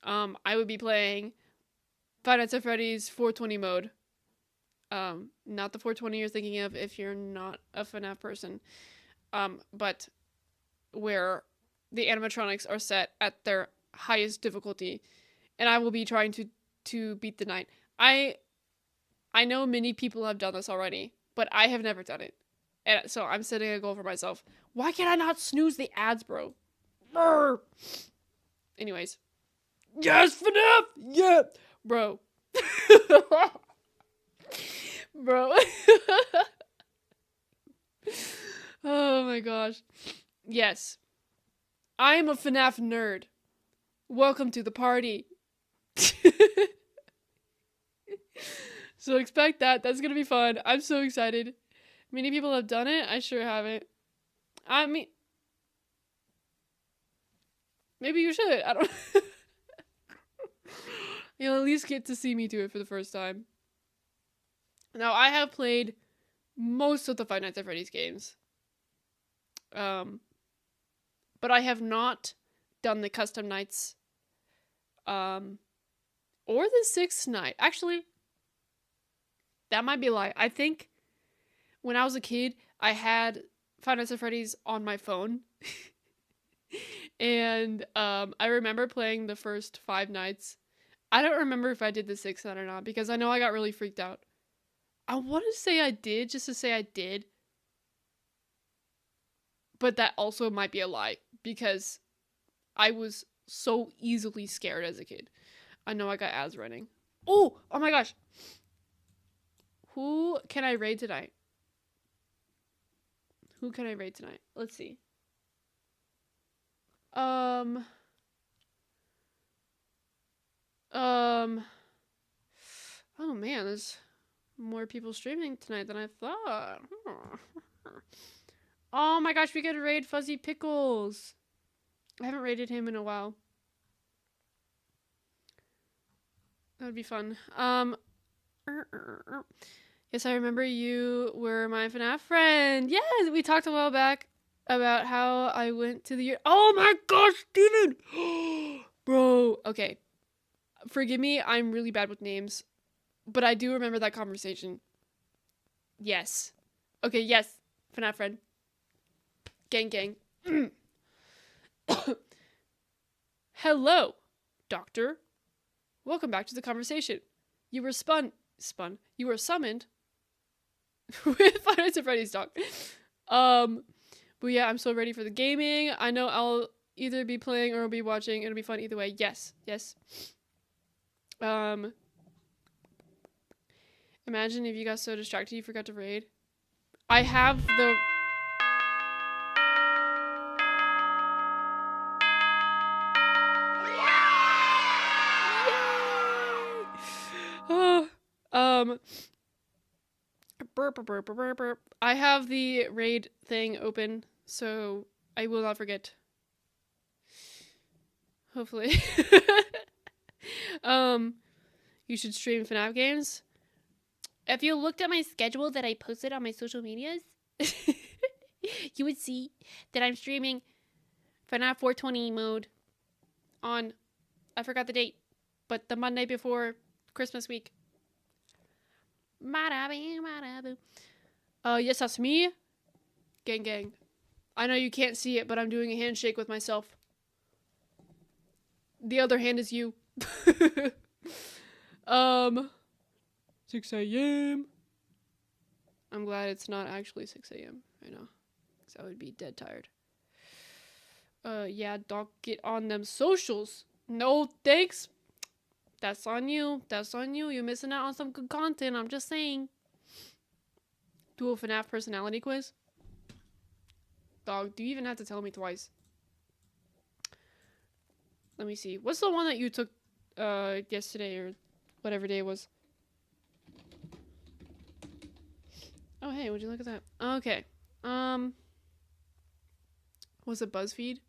I would be playing Five Nights at Freddy's 420 mode. Not the 420 you're thinking of if you're not a FNAF person, but where the animatronics are set at their highest difficulty, and I will be trying to beat the night. I know many people have done this already, but I have never done it. And so I'm setting a goal for myself. Why can't I not snooze the ads, bro? Brr. Anyways. Yes, FNAF! Yeah! Bro. Bro. Oh my gosh. Yes. I am a FNAF nerd. Welcome to the party. So expect that. That's gonna be fun. I'm so excited. Many people have done it. I sure haven't. I mean, maybe you should. I don't. You'll at least get to see me do it for the first time. Now, I have played most of the Five Nights at Freddy's games. But I have not done the custom nights. Or the 6th night. Actually, that might be a lie. I think when I was a kid, I had Five Nights at Freddy's on my phone. And I remember playing the first 5 nights. I don't remember if I did the 6th night or not, because I know I got really freaked out. I want to say I did, just to say I did. But that also might be a lie, because I was so easily scared as a kid. I know I got ads running. Oh my gosh. Who can I raid tonight? Who can I raid tonight? Let's see. Oh man, there's more people streaming tonight than I thought. Oh my gosh, we could raid Fuzzy Pickles. I haven't raided him in a while. That would be fun. Yes, I remember you were my FNAF friend. Yes, we talked a while back about how I went to the year. Oh my gosh, Steven! Bro, okay. Forgive me, I'm really bad with names. But I do remember that conversation. Yes. Okay, yes. FNAF friend. Gang. Hello, Doctor. Welcome back to the conversation. You were You were summoned with Five Nights at Freddy's dog. But yeah, I'm so ready for the gaming. I know I'll either be playing or I'll be watching. It'll be fun either way. Yes. Imagine if you got so distracted you forgot to raid. I have the... I have the raid thing open, so I will not forget. Hopefully. You should stream FNAF games. If you looked at my schedule that I posted on my social medias, you would see that I'm streaming FNAF 420 mode on, I forgot the date, but the Monday before Christmas week. Yes, that's me. Gang. I know you can't see it, but I'm doing a handshake with myself. The other hand is you. 6 a.m. I'm glad it's not actually 6 a.m. right now. Because I would be dead tired. Yeah, dog, get on them socials. No, thanks. That's on you. That's on you. You're missing out on some good content. I'm just saying. Do a FNAF personality quiz. Dog, do you even have to tell me twice? Let me see. What's the one that you took yesterday or whatever day it was? Oh, hey, would you look at that? Okay. Was it BuzzFeed?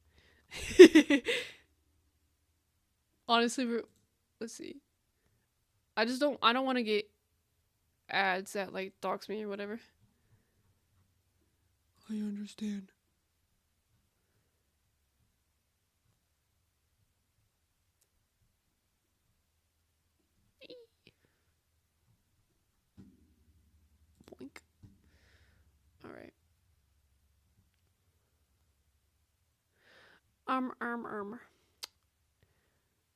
Honestly, let's see. I don't want to get ads that like dox me or whatever. I understand. Boink. All right.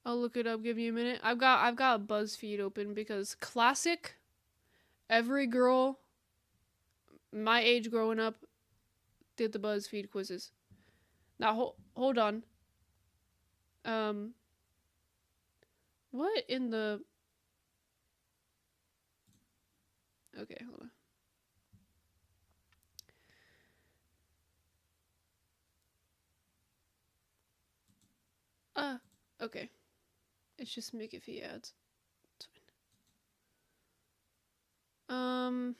I'll look it up. Give me a minute. I've got BuzzFeed open because classic. Every girl my age growing up did the BuzzFeed quizzes. Now hold on. What in the? Okay, hold on. Okay. It's just McAfee ads. It's fine.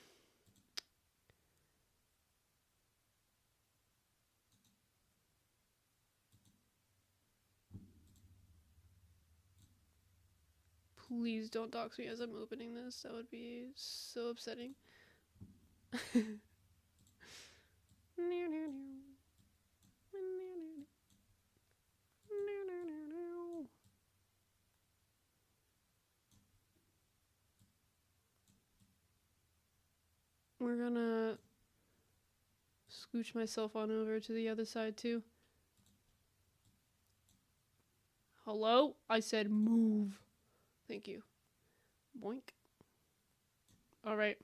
Please don't dox me as I'm opening this. That would be so upsetting. We're gonna scooch myself on over to the other side too. Hello? I said move. Thank you. Boink. Alright.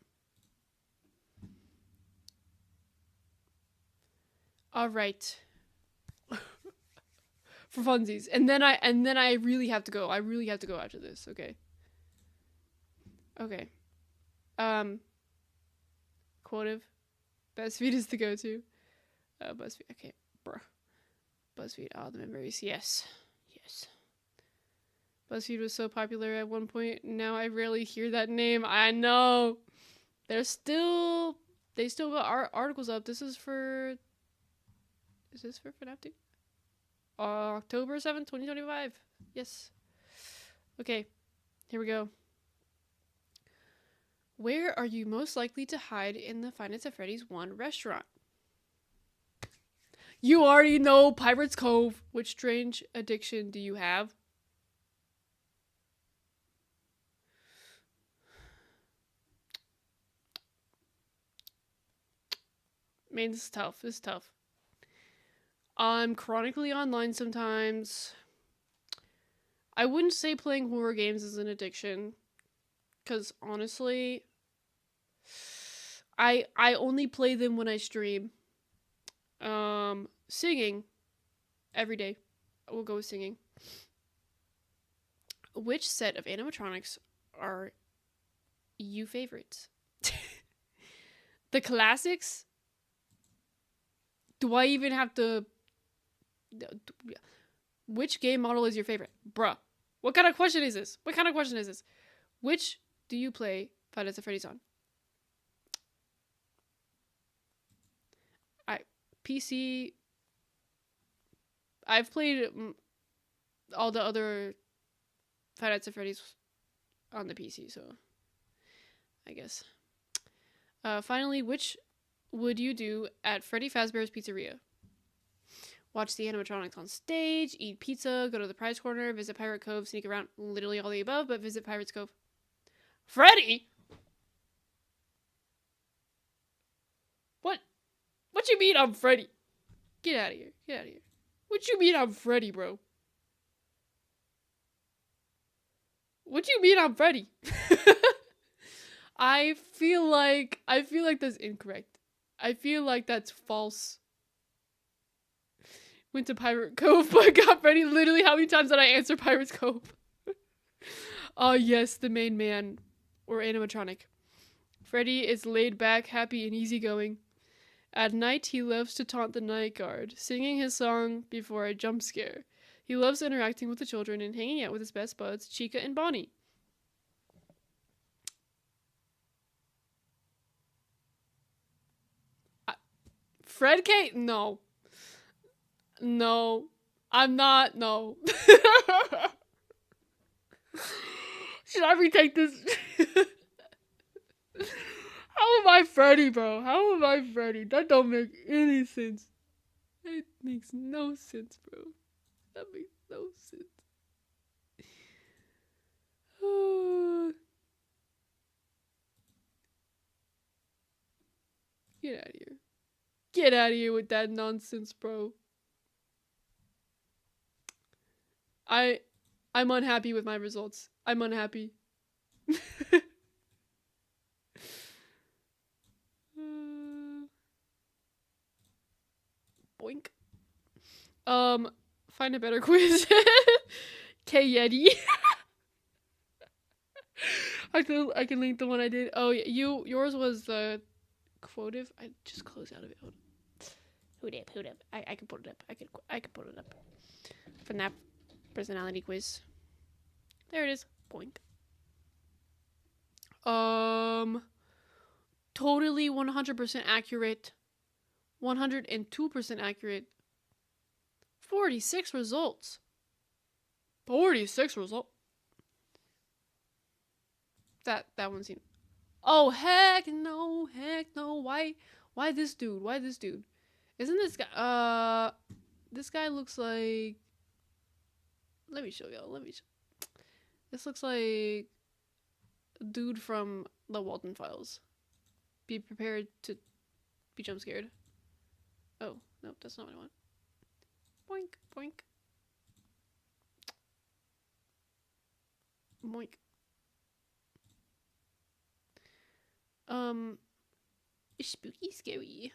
Alright. For funsies. And then I really have to go. I really have to go after this, okay? Okay. Quotive. BuzzFeed is the go-to. BuzzFeed. Okay, bruh. BuzzFeed. Oh, the memories. Yes. Yes. BuzzFeed was so popular at one point. Now I rarely hear that name. I know. They still got articles up. Is this for FNAF 2? October 7th, 2025. Yes. Okay. Here we go. Where are you most likely to hide in the Five Nights at Freddy's 1 restaurant? You already know Pirates Cove. Which strange addiction do you have? Man, this is tough. This is tough. I'm chronically online sometimes. I wouldn't say playing horror games is an addiction. Because honestly, I only play them when I stream. Singing. Every day. We'll go with singing. Which set of animatronics are you favorites? The classics? Do I even have to... Which game model is your favorite? Bruh. What kind of question is this? What kind of question is this? Which do you play Five Nights at Freddy's on? PC... I've played all the other Five Nights at Freddy's on the PC, so... I guess. Finally, which would you do at Freddy Fazbear's Pizzeria? Watch the animatronics on stage, eat pizza, go to the prize corner, visit Pirate Cove, sneak around, literally all the above, but visit Pirates Cove. Freddy? What you mean I'm Freddy? Get out of here. Get out of here. What you mean I'm Freddy, bro? What you mean I'm Freddy? I feel like that's incorrect. I feel like that's false. Went to Pirate Cove, but got Freddy. Literally, how many times did I answer Pirate's Cove? Oh, yes, the main man. Or animatronic. Freddy is laid back, happy, and easygoing. At night, he loves to taunt the night guard, singing his song before a jump scare. He loves interacting with the children and hanging out with his best buds, Chica and Bonnie. Fred K? No. No. I'm not. No. Should I retake this? How am I Freddy, bro? How am I Freddy? That don't make any sense. It makes no sense, bro. That makes no sense. Get out of here. Get out of here with that nonsense, bro. I'm unhappy with my results. I'm unhappy. Boink. Find a better quiz. K Yeti. I can link the one I did. Oh yeah, yours was the quotive. I just closed out of it. Hold up. Hold up. I can put it up. I can put it up. FNAF personality quiz. There it is. Boink. Totally 100% accurate. 102% accurate. 46 results. 46 results. That one seemed. Oh heck no, Why this dude? Why this dude? Isn't this guy? This guy looks like. Let me show y'all. This looks like a dude from the Walton Files. Be prepared to be jump scared. Oh no, that's not what I want. Boink boink. Boink. Spooky scary.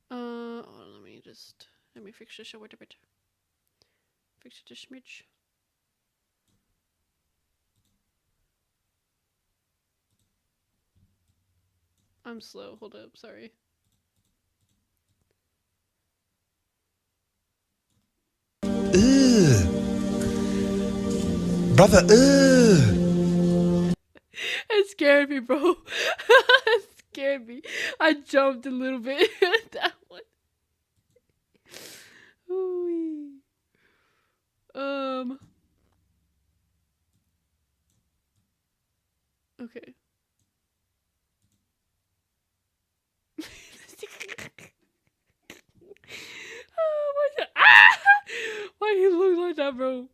Hold on, let me fix this a little bit. Fix it a smidge. I'm slow, hold up, sorry. Brother, It scared me, bro. It scared me. I jumped a little bit. That one. Ooh-wee. Okay. Why do you look like that, bro?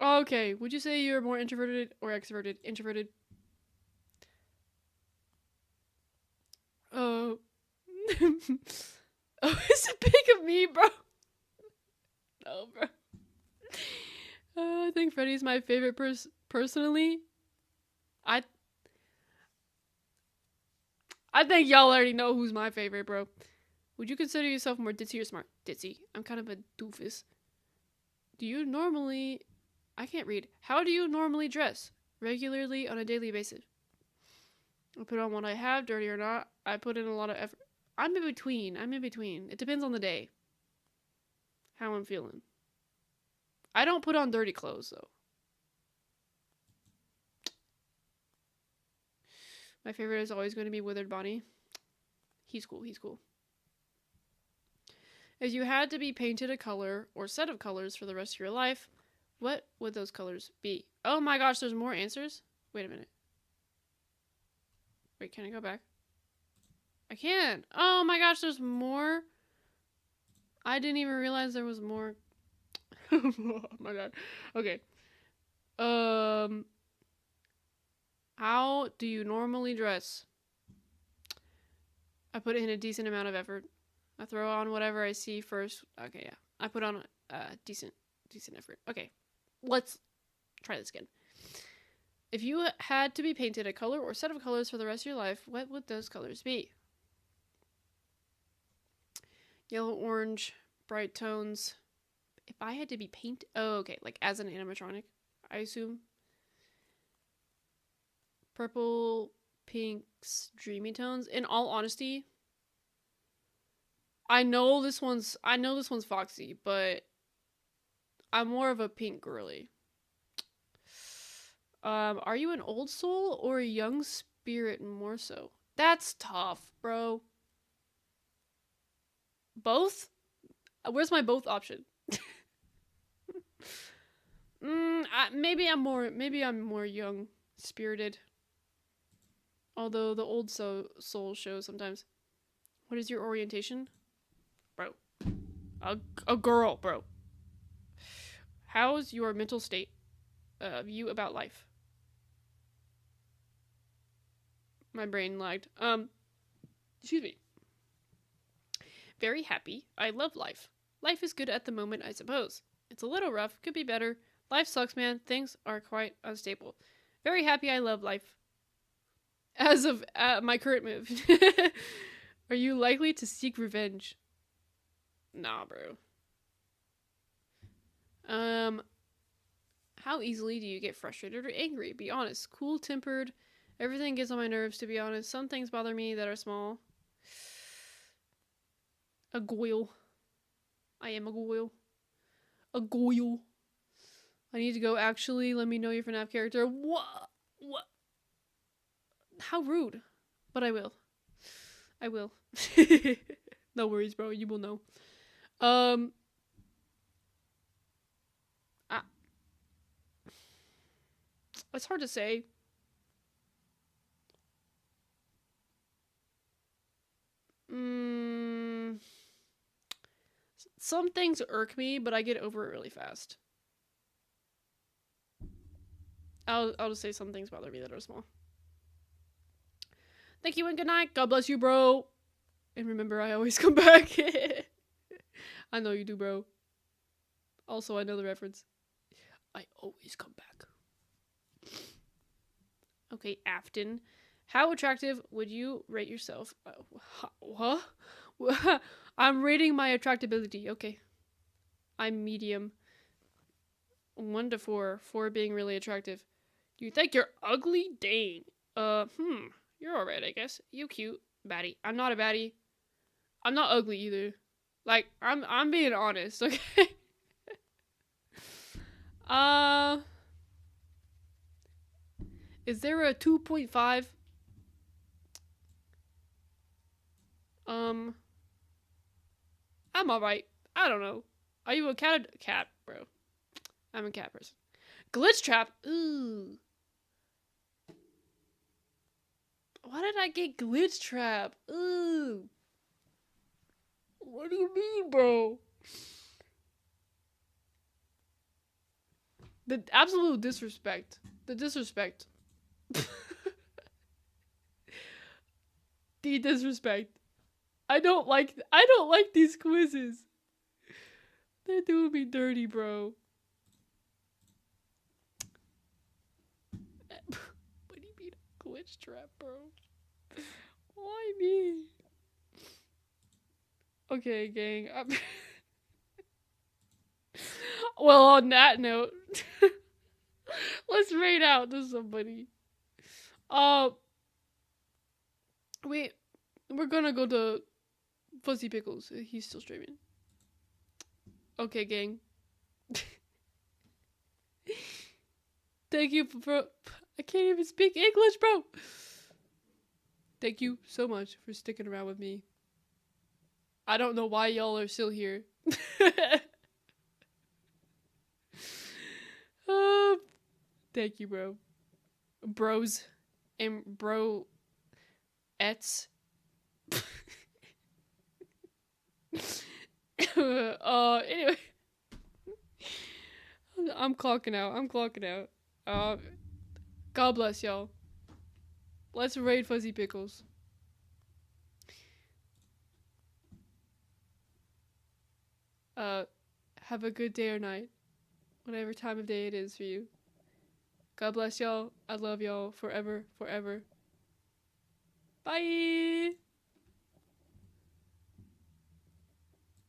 Okay, would you say you're more introverted or extroverted? Introverted. Oh, it's a pic of me, bro. No, bro. I think Freddy's my favorite personally. I think y'all already know who's my favorite, bro. Would you consider yourself more ditzy or smart? Ditzy. I'm kind of a doofus. Do you normally... I can't read. How do you normally dress? Regularly on a daily basis. I put on what I have, dirty or not. I put in a lot of effort. I'm in between. It depends on the day. How I'm feeling. I don't put on dirty clothes, though. My favorite is always going to be Withered Bonnie. He's cool. If you had to be painted a color or set of colors for the rest of your life, what would those colors be? Oh my gosh, there's more answers? Wait a minute. Wait, can I go back? I can. Oh my gosh, there's more. I didn't even realize there was more. Oh my god. Okay. How do you normally dress? I put in a decent amount of effort. I throw on whatever I see first. Okay, yeah. I put on decent. decent effort. Okay, let's try this again. If you had to be painted a color or set of colors for the rest of your life, what would those colors be? Yellow, orange, bright tones. If I had to be painted... Oh, okay. Like as an animatronic, I assume. Purple, pinks, dreamy tones. In all honesty, I know this one's foxy, but I'm more of a pink girly. Are you an old soul or a young spirit more so? That's tough, bro. Both? Where's my both option? Maybe I'm more young spirited. Although the old soul shows sometimes. What is your orientation? Bro. A girl, bro. How's your mental state? View about life. My brain lagged. Excuse me. Very happy. I love life. Life is good at the moment, I suppose. It's a little rough. Could be better. Life sucks, man. Things are quite unstable. Very happy. I love life. As of my current move. Are you likely to seek revenge? Nah, bro. How easily do you get frustrated or angry? Be honest. Cool-tempered. Everything gets on my nerves, to be honest. Some things bother me that are small. A goyle. I am a goyle. A goyle. I need to go. Actually, let me know your FNAF character. What? How rude. But I will. I will. No worries, bro. You will know. It's hard to say. Some things irk me, but I get over it really fast. I'll just say some things bother me that are small. Thank you and good night. God bless you, bro. And remember, I always come back. I know you do, bro. Also, I know the reference. I always come back. Okay, Afton. How attractive would you rate yourself? What? I'm rating my attractability. Okay. I'm medium. 1 to 4. 4 being really attractive. Do you think you're ugly? Dang. You're alright, I guess. You cute. Baddie. I'm not a baddie. I'm not ugly either. Like, I'm being honest, okay? Is there a 2.5? I'm alright. I don't know. Are you a cat? Cat, bro. I'm a cat person. Glitch trap. Ooh. Why did I get glitch trap? Ooh. What do you mean, bro? The absolute disrespect. The disrespect. The disrespect. I don't like these quizzes. They're doing me dirty, bro. What do you mean a glitch trap, bro? Why me? Okay, gang. Well, on that note, let's raid out to somebody. We're gonna go to Fuzzy Pickles. He's still streaming. Okay, gang. Thank you for I can't even speak English, bro. Thank you so much for sticking around with me. I don't know why y'all are still here. Thank you, bro. Bros and bro-ettes. Anyway. I'm clocking out. God bless y'all. Let's raid Fuzzy Pickles. Have a good day or night. whatever time of day it is for you. God bless y'all. I love y'all forever, forever. Bye.